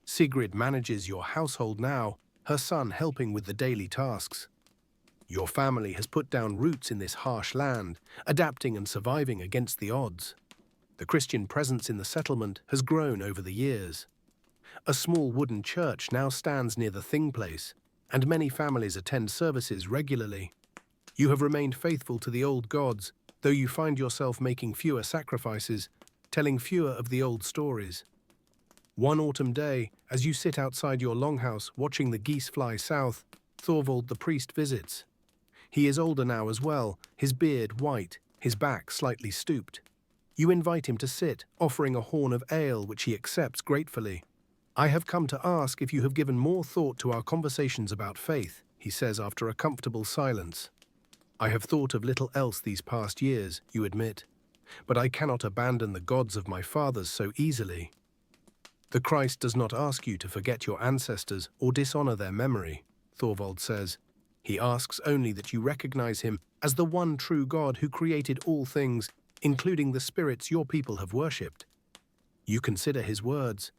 Sigrid manages your household now, her son helping with the daily tasks. Your family has put down roots in this harsh land, adapting and surviving against the odds. The Christian presence in the settlement has grown over the years. A small wooden church now stands near the Thing place, and many families attend services regularly. You have remained faithful to the old gods, though you find yourself making fewer sacrifices, telling fewer of the old stories. One autumn day, as you sit outside your longhouse watching the geese fly south, Thorvald the priest visits. He is older now as well, his beard white, his back slightly stooped. You invite him to sit, offering a horn of ale which he accepts gratefully. I have come to ask if you have given more thought to our conversations about faith, he says after a comfortable silence. I have thought of little else these past years, you admit, but I cannot abandon the gods of my fathers so easily. The Christ does not ask you to forget your ancestors or dishonor their memory, Thorvald says. He asks only that you recognize him as the one true God who created all things, including the spirits your people have worshipped. You consider his words.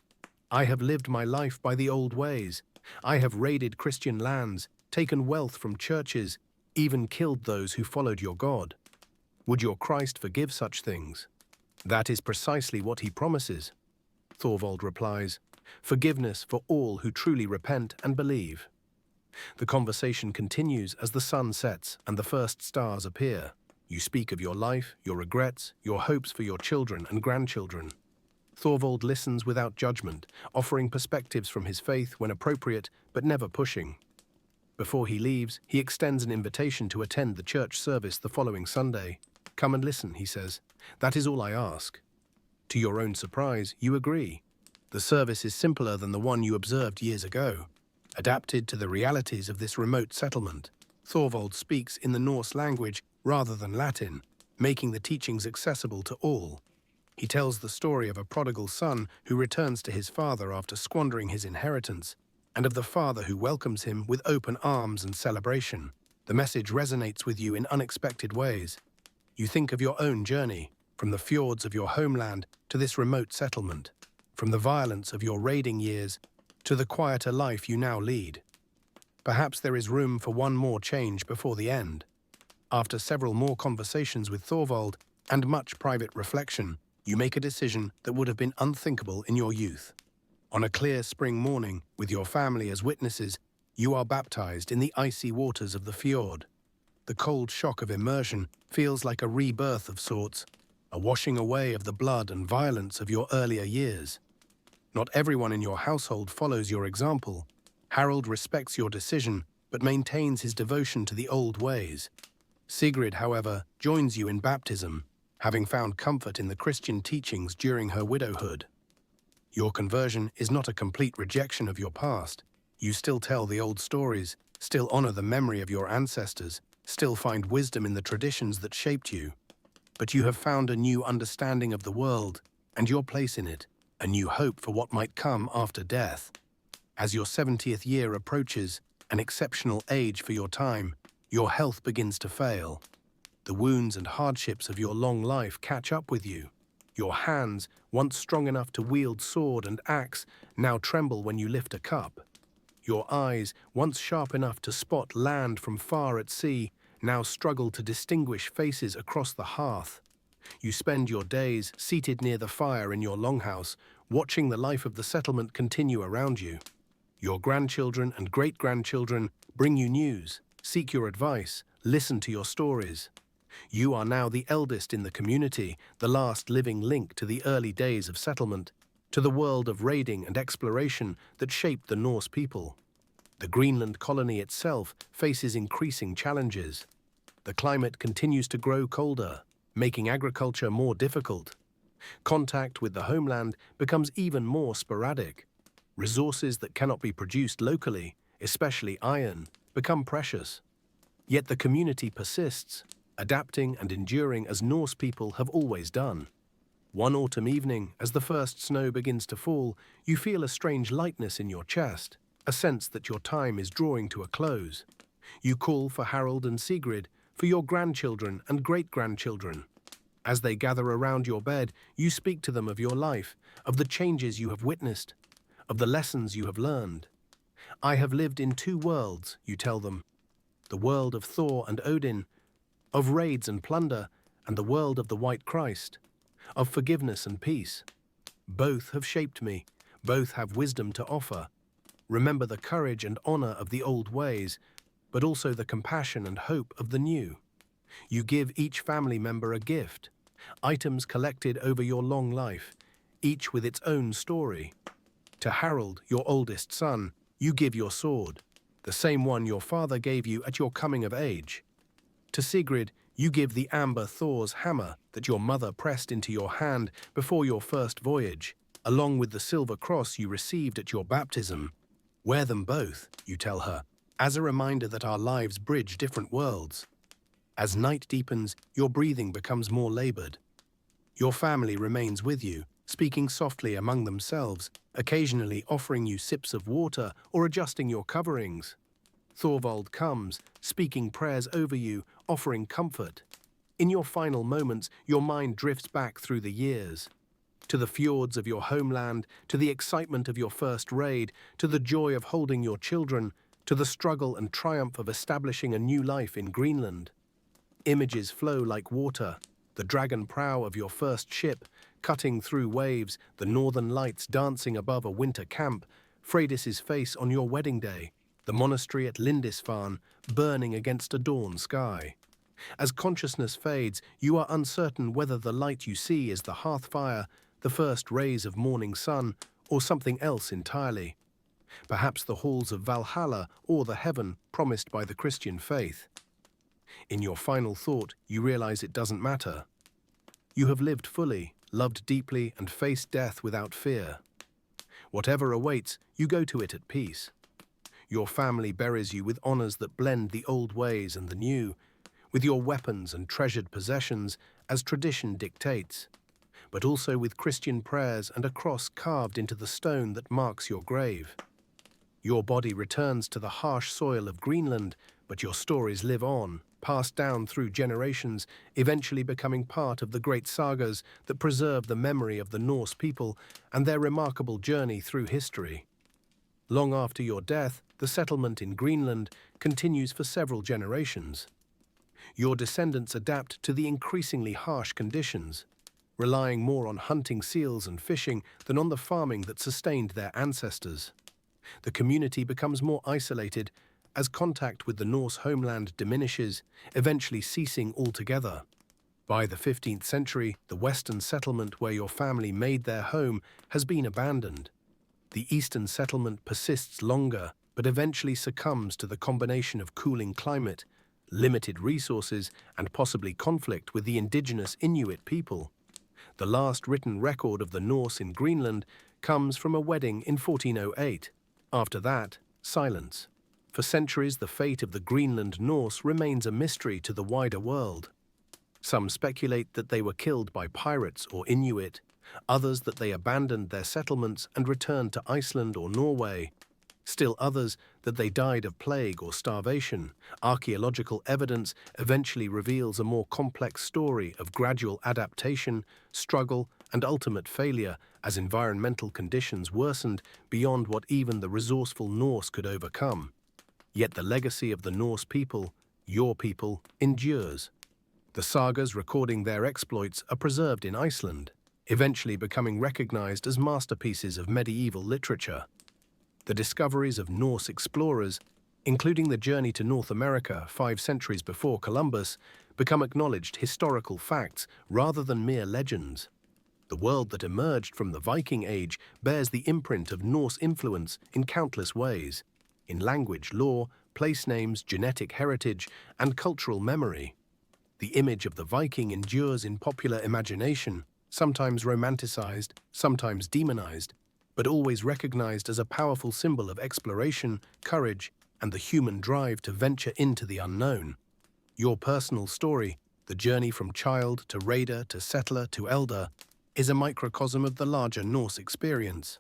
I have lived my life by the old ways. I have raided Christian lands, taken wealth from churches, even killed those who followed your God. Would your Christ forgive such things? That is precisely what he promises. Thorvald replies, forgiveness for all who truly repent and believe. The conversation continues as the sun sets and the first stars appear. You speak of your life, your regrets, your hopes for your children and grandchildren. Thorvald listens without judgment, offering perspectives from his faith when appropriate, but never pushing. Before he leaves, he extends an invitation to attend the church service the following Sunday. Come and listen, he says. That is all I ask. To your own surprise, you agree. The service is simpler than the one you observed years ago. Adapted to the realities of this remote settlement, Thorvald speaks in the Norse language rather than Latin, making the teachings accessible to all. He tells the story of a prodigal son who returns to his father after squandering his inheritance, and of the father who welcomes him with open arms and celebration. The message resonates with you in unexpected ways. You think of your own journey, from the fjords of your homeland to this remote settlement, from the violence of your raiding years to the quieter life you now lead. Perhaps there is room for one more change before the end. After several more conversations with Thorvald and much private reflection, you make a decision that would have been unthinkable in your youth. On a clear spring morning, with your family as witnesses, you are baptized in the icy waters of the fjord. The cold shock of immersion feels like a rebirth of sorts, a washing away of the blood and violence of your earlier years. Not everyone in your household follows your example. Harold respects your decision, but maintains his devotion to the old ways. Sigrid, however, joins you in baptism, having found comfort in the Christian teachings during her widowhood. Your conversion is not a complete rejection of your past. You still tell the old stories, still honor the memory of your ancestors, still find wisdom in the traditions that shaped you. But you have found a new understanding of the world and your place in it, a new hope for what might come after death. As your 70th year approaches, an exceptional age for your time, your health begins to fail. The wounds and hardships of your long life catch up with you. Your hands, once strong enough to wield sword and axe, now tremble when you lift a cup. Your eyes, once sharp enough to spot land from far at sea, now struggle to distinguish faces across the hearth. You spend your days seated near the fire in your longhouse, watching the life of the settlement continue around you. Your grandchildren and great-grandchildren bring you news, seek your advice, listen to your stories. You are now the eldest in the community, the last living link to the early days of settlement, to the world of raiding and exploration that shaped the Norse people. The Greenland colony itself faces increasing challenges. The climate continues to grow colder, making agriculture more difficult. Contact with the homeland becomes even more sporadic. Resources that cannot be produced locally, especially iron, become precious. Yet the community persists, adapting and enduring as Norse people have always done. One autumn evening, as the first snow begins to fall, you feel a strange lightness in your chest, a sense that your time is drawing to a close. You call for Harold and Sigrid, for your grandchildren and great-grandchildren. As they gather around your bed, you speak to them of your life, of the changes you have witnessed, of the lessons you have learned. I have lived in two worlds, you tell them, the world of Thor and Odin, of raids and plunder, and the world of the White Christ, of forgiveness and peace. Both have shaped me, both have wisdom to offer. Remember the courage and honor of the old ways, but also the compassion and hope of the new. You give each family member a gift, items collected over your long life, each with its own story. To Harold, your oldest son, you give your sword, the same one your father gave you at your coming of age. To Sigrid, you give the amber Thor's hammer that your mother pressed into your hand before your first voyage, along with the silver cross you received at your baptism. Wear them both, you tell her, as a reminder that our lives bridge different worlds. As night deepens, your breathing becomes more labored. Your family remains with you, speaking softly among themselves, occasionally offering you sips of water or adjusting your coverings. Thorvald comes, speaking prayers over you, offering comfort. In your final moments, your mind drifts back through the years. To the fjords of your homeland, to the excitement of your first raid, to the joy of holding your children, to the struggle and triumph of establishing a new life in Greenland. Images flow like water, the dragon prow of your first ship, cutting through waves, the northern lights dancing above a winter camp, Freydis's face on your wedding day, the monastery at Lindisfarne burning against a dawn sky. As consciousness fades, you are uncertain whether the light you see is the hearth fire, the first rays of morning sun, or something else entirely. Perhaps the halls of Valhalla or the heaven promised by the Christian faith. In your final thought, you realize it doesn't matter. You have lived fully, loved deeply, and faced death without fear. Whatever awaits, you go to it at peace. Your family buries you with honors that blend the old ways and the new, with your weapons and treasured possessions as tradition dictates, but also with Christian prayers and a cross carved into the stone that marks your grave. Your body returns to the harsh soil of Greenland, but your stories live on, passed down through generations, eventually becoming part of the great sagas that preserve the memory of the Norse people and their remarkable journey through history. Long after your death, the settlement in Greenland continues for several generations. Your descendants adapt to the increasingly harsh conditions, relying more on hunting seals and fishing than on the farming that sustained their ancestors. The community becomes more isolated as contact with the Norse homeland diminishes, eventually ceasing altogether. By the 15th century, the western settlement where your family made their home has been abandoned. The eastern settlement persists longer, but eventually succumbs to the combination of cooling climate, limited resources, and possibly conflict with the indigenous Inuit people. The last written record of the Norse in Greenland comes from a wedding in 1408. After that, silence. For centuries, the fate of the Greenland Norse remains a mystery to the wider world. Some speculate that they were killed by pirates or Inuit, others that they abandoned their settlements and returned to Iceland or Norway. Still others that they died of plague or starvation. Archaeological evidence eventually reveals a more complex story of gradual adaptation, struggle, and ultimate failure as environmental conditions worsened beyond what even the resourceful Norse could overcome. Yet the legacy of the Norse people, your people, endures. The sagas recording their exploits are preserved in Iceland, eventually becoming recognized as masterpieces of medieval literature. The discoveries of Norse explorers, including the journey to North America 5 centuries before Columbus, become acknowledged historical facts rather than mere legends. The world that emerged from the Viking Age bears the imprint of Norse influence in countless ways, in language, law, place names, genetic heritage, and cultural memory. The image of the Viking endures in popular imagination, sometimes romanticized, sometimes demonized, but always recognized as a powerful symbol of exploration, courage, and the human drive to venture into the unknown. Your personal story, the journey from child to raider to settler to elder, is a microcosm of the larger Norse experience.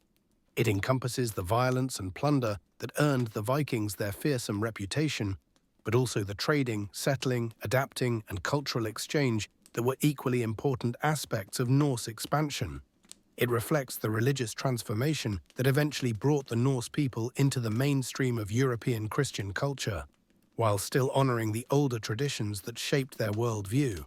It encompasses the violence and plunder that earned the Vikings their fearsome reputation, but also the trading, settling, adapting, and cultural exchange that were equally important aspects of Norse expansion. It reflects the religious transformation that eventually brought the Norse people into the mainstream of European Christian culture, while still honoring the older traditions that shaped their worldview.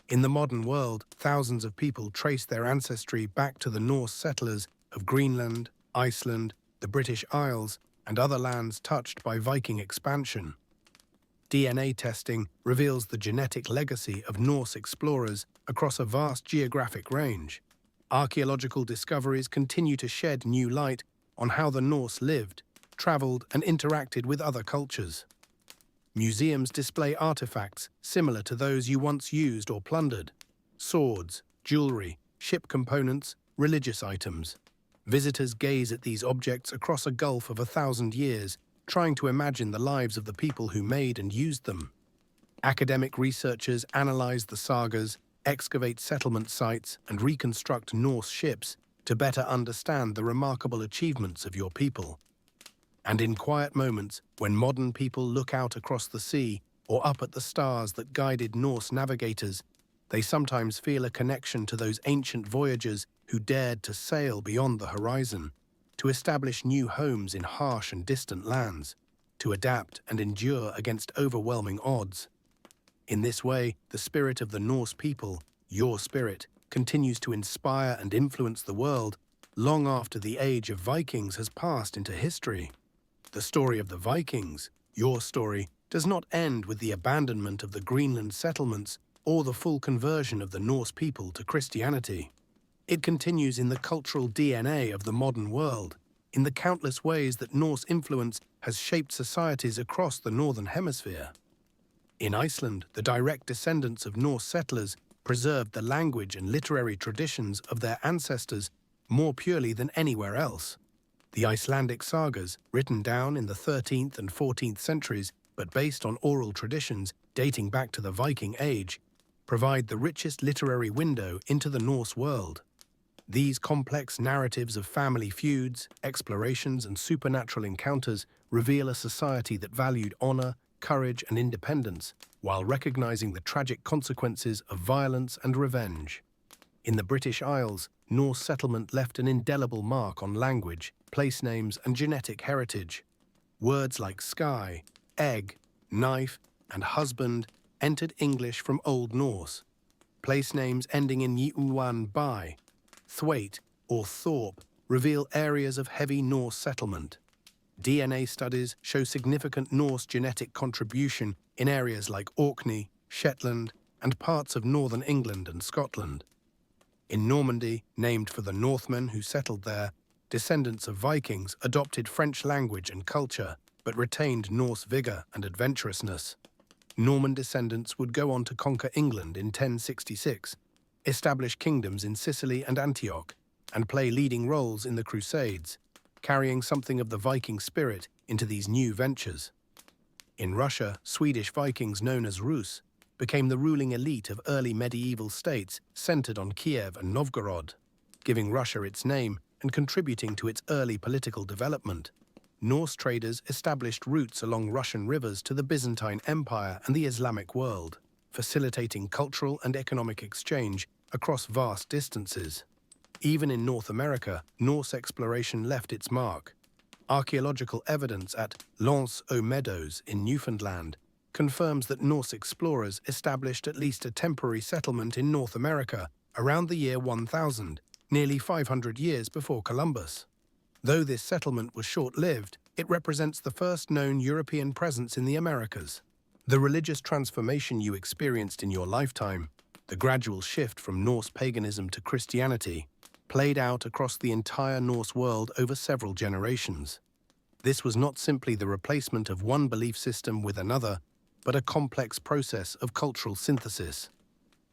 In the modern world, thousands of people trace their ancestry back to the Norse settlers of Greenland, Iceland, the British Isles, and other lands touched by Viking expansion. DNA testing reveals the genetic legacy of Norse explorers across a vast geographic range. Archaeological discoveries continue to shed new light on how the Norse lived, traveled, and interacted with other cultures. Museums display artifacts similar to those you once used or plundered: swords, jewelry, ship components, religious items. Visitors gaze at these objects across a gulf of 1,000 years, trying to imagine the lives of the people who made and used them. Academic researchers analyze the sagas, excavate settlement sites, and reconstruct Norse ships to better understand the remarkable achievements of your people. And in quiet moments, when modern people look out across the sea or up at the stars that guided Norse navigators, they sometimes feel a connection to those ancient voyagers who dared to sail beyond the horizon, to establish new homes in harsh and distant lands, to adapt and endure against overwhelming odds. In this way, the spirit of the Norse people, your spirit, continues to inspire and influence the world long after the age of Vikings has passed into history. The story of the Vikings, your story, does not end with the abandonment of the Greenland settlements or the full conversion of the Norse people to Christianity. It continues in the cultural DNA of the modern world, in the countless ways that Norse influence has shaped societies across the Northern Hemisphere. In Iceland, the direct descendants of Norse settlers preserved the language and literary traditions of their ancestors more purely than anywhere else. The Icelandic sagas, written down in the 13th and 14th centuries but based on oral traditions dating back to the Viking Age, provide the richest literary window into the Norse world. These complex narratives of family feuds, explorations, and supernatural encounters reveal a society that valued honor, courage, and independence, while recognizing the tragic consequences of violence and revenge. In the British Isles, Norse settlement left an indelible mark on language, place names, and genetic heritage. Words like sky, egg, knife, and husband entered English from Old Norse. Place names ending in Ytuan by, Thwaite, or Thorpe reveal areas of heavy Norse settlement. DNA studies show significant Norse genetic contribution in areas like Orkney, Shetland, and parts of northern England and Scotland. In Normandy, named for the Northmen who settled there, descendants of Vikings adopted French language and culture, but retained Norse vigor and adventurousness. Norman descendants would go on to conquer England in 1066, establish kingdoms in Sicily and Antioch, and play leading roles in the Crusades, carrying something of the Viking spirit into these new ventures. In Russia, Swedish Vikings known as Rus became the ruling elite of early medieval states centered on Kiev and Novgorod, giving Russia its name and contributing to its early political development. Norse traders established routes along Russian rivers to the Byzantine Empire and the Islamic world, facilitating cultural and economic exchange across vast distances. Even in North America, Norse exploration left its mark. Archaeological evidence at L'Anse aux Meadows in Newfoundland confirms that Norse explorers established at least a temporary settlement in North America around the year 1000, nearly 500 years before Columbus. Though this settlement was short-lived, it represents the first known European presence in the Americas. The religious transformation you experienced in your lifetime, the gradual shift from Norse paganism to Christianity, played out across the entire Norse world over several generations. This was not simply the replacement of one belief system with another, but a complex process of cultural synthesis.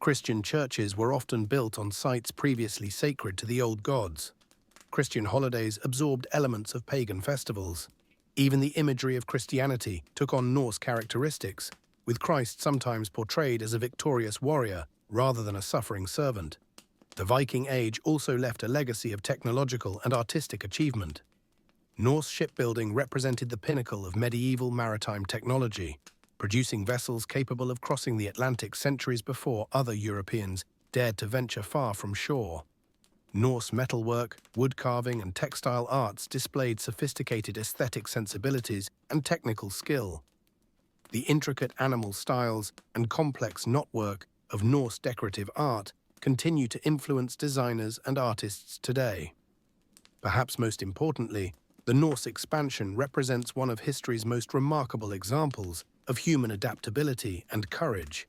Christian churches were often built on sites previously sacred to the old gods. Christian holidays absorbed elements of pagan festivals. Even the imagery of Christianity took on Norse characteristics, with Christ sometimes portrayed as a victorious warrior rather than a suffering servant. The Viking Age also left a legacy of technological and artistic achievement. Norse shipbuilding represented the pinnacle of medieval maritime technology, producing vessels capable of crossing the Atlantic centuries before other Europeans dared to venture far from shore. Norse metalwork, wood carving, and textile arts displayed sophisticated aesthetic sensibilities and technical skill. The intricate animal styles and complex knotwork of Norse decorative art continue to influence designers and artists today. Perhaps most importantly, the Norse expansion represents one of history's most remarkable examples of human adaptability and courage.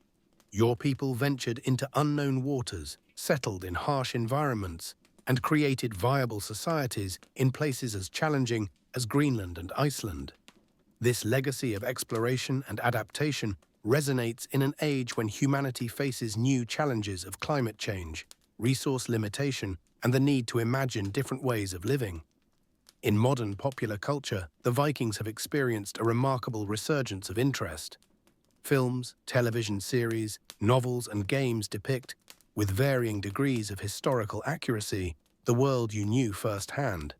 Your people ventured into unknown waters, settled in harsh environments, and created viable societies in places as challenging as Greenland and Iceland. This legacy of exploration and adaptation resonates in an age when humanity faces new challenges of climate change, resource limitation, and the need to imagine different ways of living. In modern popular culture, the Vikings have experienced a remarkable resurgence of interest. Films, television series, novels, and games depict, with varying degrees of historical accuracy, the world you knew firsthand.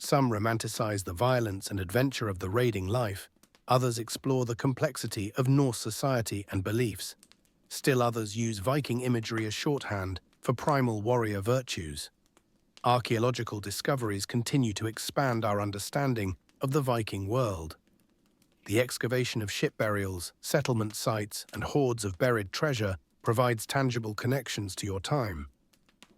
Some romanticize the violence and adventure of the raiding life, others explore the complexity of Norse society and beliefs. Still others use Viking imagery as shorthand for primal warrior virtues. Archaeological discoveries continue to expand our understanding of the Viking world. The excavation of ship burials, settlement sites, and hoards of buried treasure provides tangible connections to your time.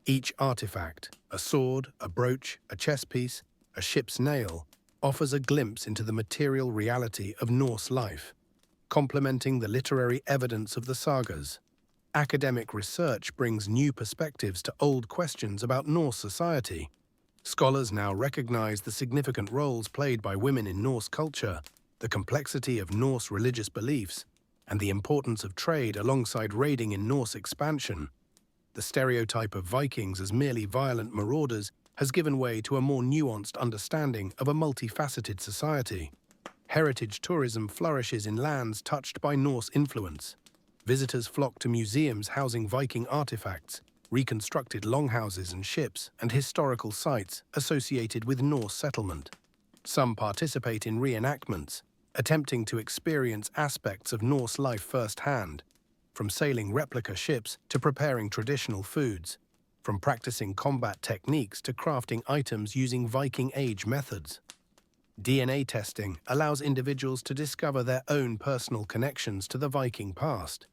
Each artifact, a sword, a brooch, a chess piece, a ship's nail, offers a glimpse into the material reality of Norse life, complementing the literary evidence of the sagas. Academic research brings new perspectives to old questions about Norse society. Scholars now recognize the significant roles played by women in Norse culture, the complexity of Norse religious beliefs, and the importance of trade alongside raiding in Norse expansion. The stereotype of Vikings as merely violent marauders has given way to a more nuanced understanding of a multifaceted society. Heritage tourism flourishes in lands touched by Norse influence. Visitors flock to museums housing Viking artifacts, reconstructed longhouses and ships, and historical sites associated with Norse settlement. Some participate in reenactments, attempting to experience aspects of Norse life firsthand, from sailing replica ships to preparing traditional foods, from practicing combat techniques to crafting items using Viking Age methods. DNA testing allows individuals to discover their own personal connections to the Viking past.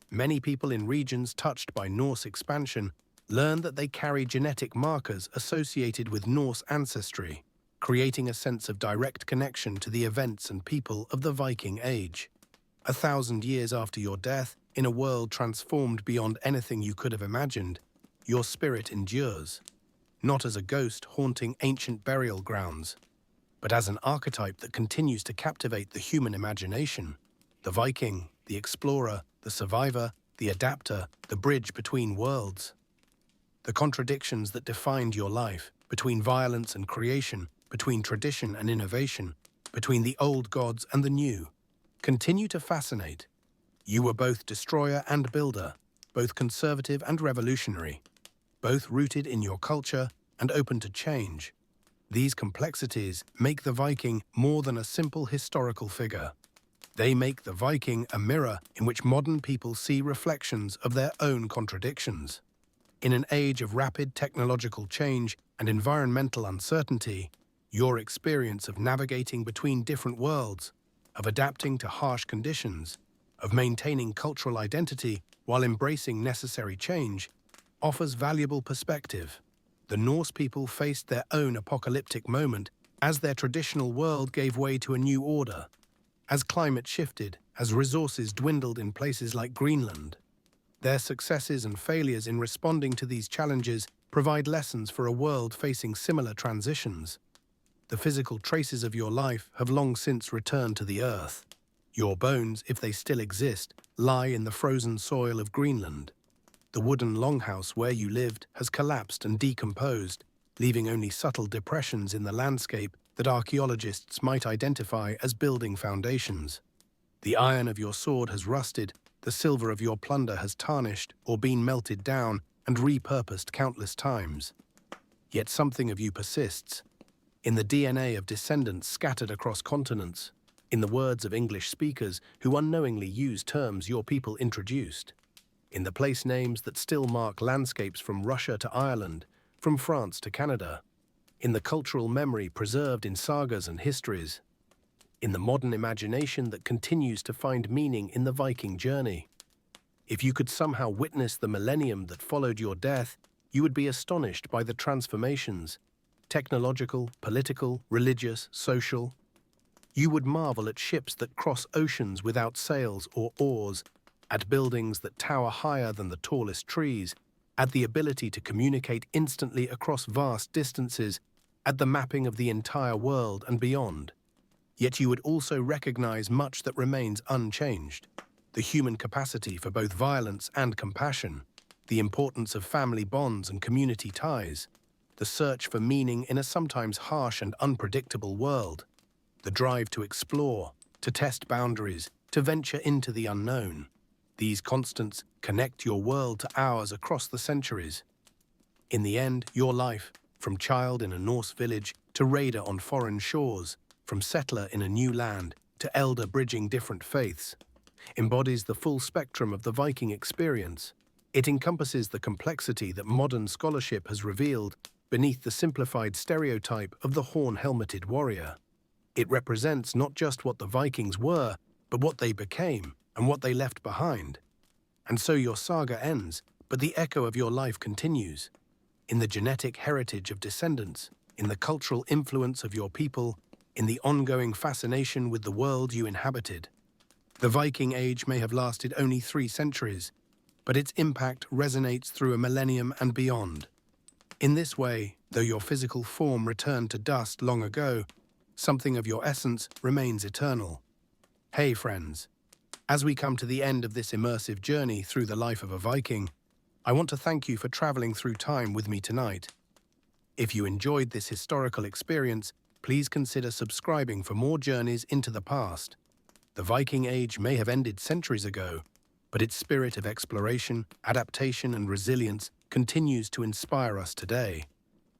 Many people in regions touched by Norse expansion learn that they carry genetic markers associated with Norse ancestry, creating a sense of direct connection to the events and people of the Viking Age. 1,000 years after your death, in a world transformed beyond anything you could have imagined, your spirit endures, not as a ghost haunting ancient burial grounds, but as an archetype that continues to captivate the human imagination. The Viking, the explorer, the survivor, the adapter, the bridge between worlds. The contradictions that defined your life, between violence and creation, between tradition and innovation, between the old gods and the new, continue to fascinate. You were both destroyer and builder, both conservative and revolutionary, both rooted in your culture and open to change. These complexities make the Viking more than a simple historical figure. They make the Viking a mirror in which modern people see reflections of their own contradictions. In an age of rapid technological change and environmental uncertainty, your experience of navigating between different worlds, of adapting to harsh conditions, of maintaining cultural identity while embracing necessary change, offers valuable perspective. The Norse people faced their own apocalyptic moment as their traditional world gave way to a new order, as climate shifted, as resources dwindled in places like Greenland. Their successes and failures in responding to these challenges provide lessons for a world facing similar transitions. The physical traces of your life have long since returned to the earth. Your bones, if they still exist, lie in the frozen soil of Greenland. The wooden longhouse where you lived has collapsed and decomposed, leaving only subtle depressions in the landscape that archaeologists might identify as building foundations. The iron of your sword has rusted, the silver of your plunder has tarnished or been melted down and repurposed countless times. Yet something of you persists. In the DNA of descendants scattered across continents, in the words of English speakers who unknowingly use terms your people introduced, in the place names that still mark landscapes from Russia to Ireland, from France to Canada, in the cultural memory preserved in sagas and histories, in the modern imagination that continues to find meaning in the Viking journey. If you could somehow witness the millennium that followed your death, you would be astonished by the transformations, technological, political, religious, social. You would marvel at ships that cross oceans without sails or oars, at buildings that tower higher than the tallest trees, at the ability to communicate instantly across vast distances, at the mapping of the entire world and beyond. Yet you would also recognize much that remains unchanged: the human capacity for both violence and compassion, the importance of family bonds and community ties, the search for meaning in a sometimes harsh and unpredictable world, the drive to explore, to test boundaries, to venture into the unknown. These constants connect your world to ours across the centuries. In the end, your life, from child in a Norse village to raider on foreign shores, from settler in a new land to elder bridging different faiths, embodies the full spectrum of the Viking experience. It encompasses the complexity that modern scholarship has revealed beneath the simplified stereotype of the horn-helmeted warrior. It represents not just what the Vikings were, but what they became and what they left behind. And so your saga ends, but the echo of your life continues. In the genetic heritage of descendants, in the cultural influence of your people, in the ongoing fascination with the world you inhabited. The Viking Age may have lasted only 3 centuries, but its impact resonates through a millennium and beyond. In this way, though your physical form returned to dust long ago, something of your essence remains eternal. Hey friends, as we come to the end of this immersive journey through the life of a Viking, I want to thank you for traveling through time with me tonight. If you enjoyed this historical experience, please consider subscribing for more journeys into the past. The Viking Age may have ended centuries ago, but its spirit of exploration, adaptation, and resilience continues to inspire us today.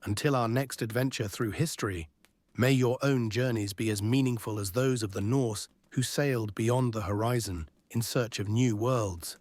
Until our next adventure through history, may your own journeys be as meaningful as those of the Norse who sailed beyond the horizon in search of new worlds.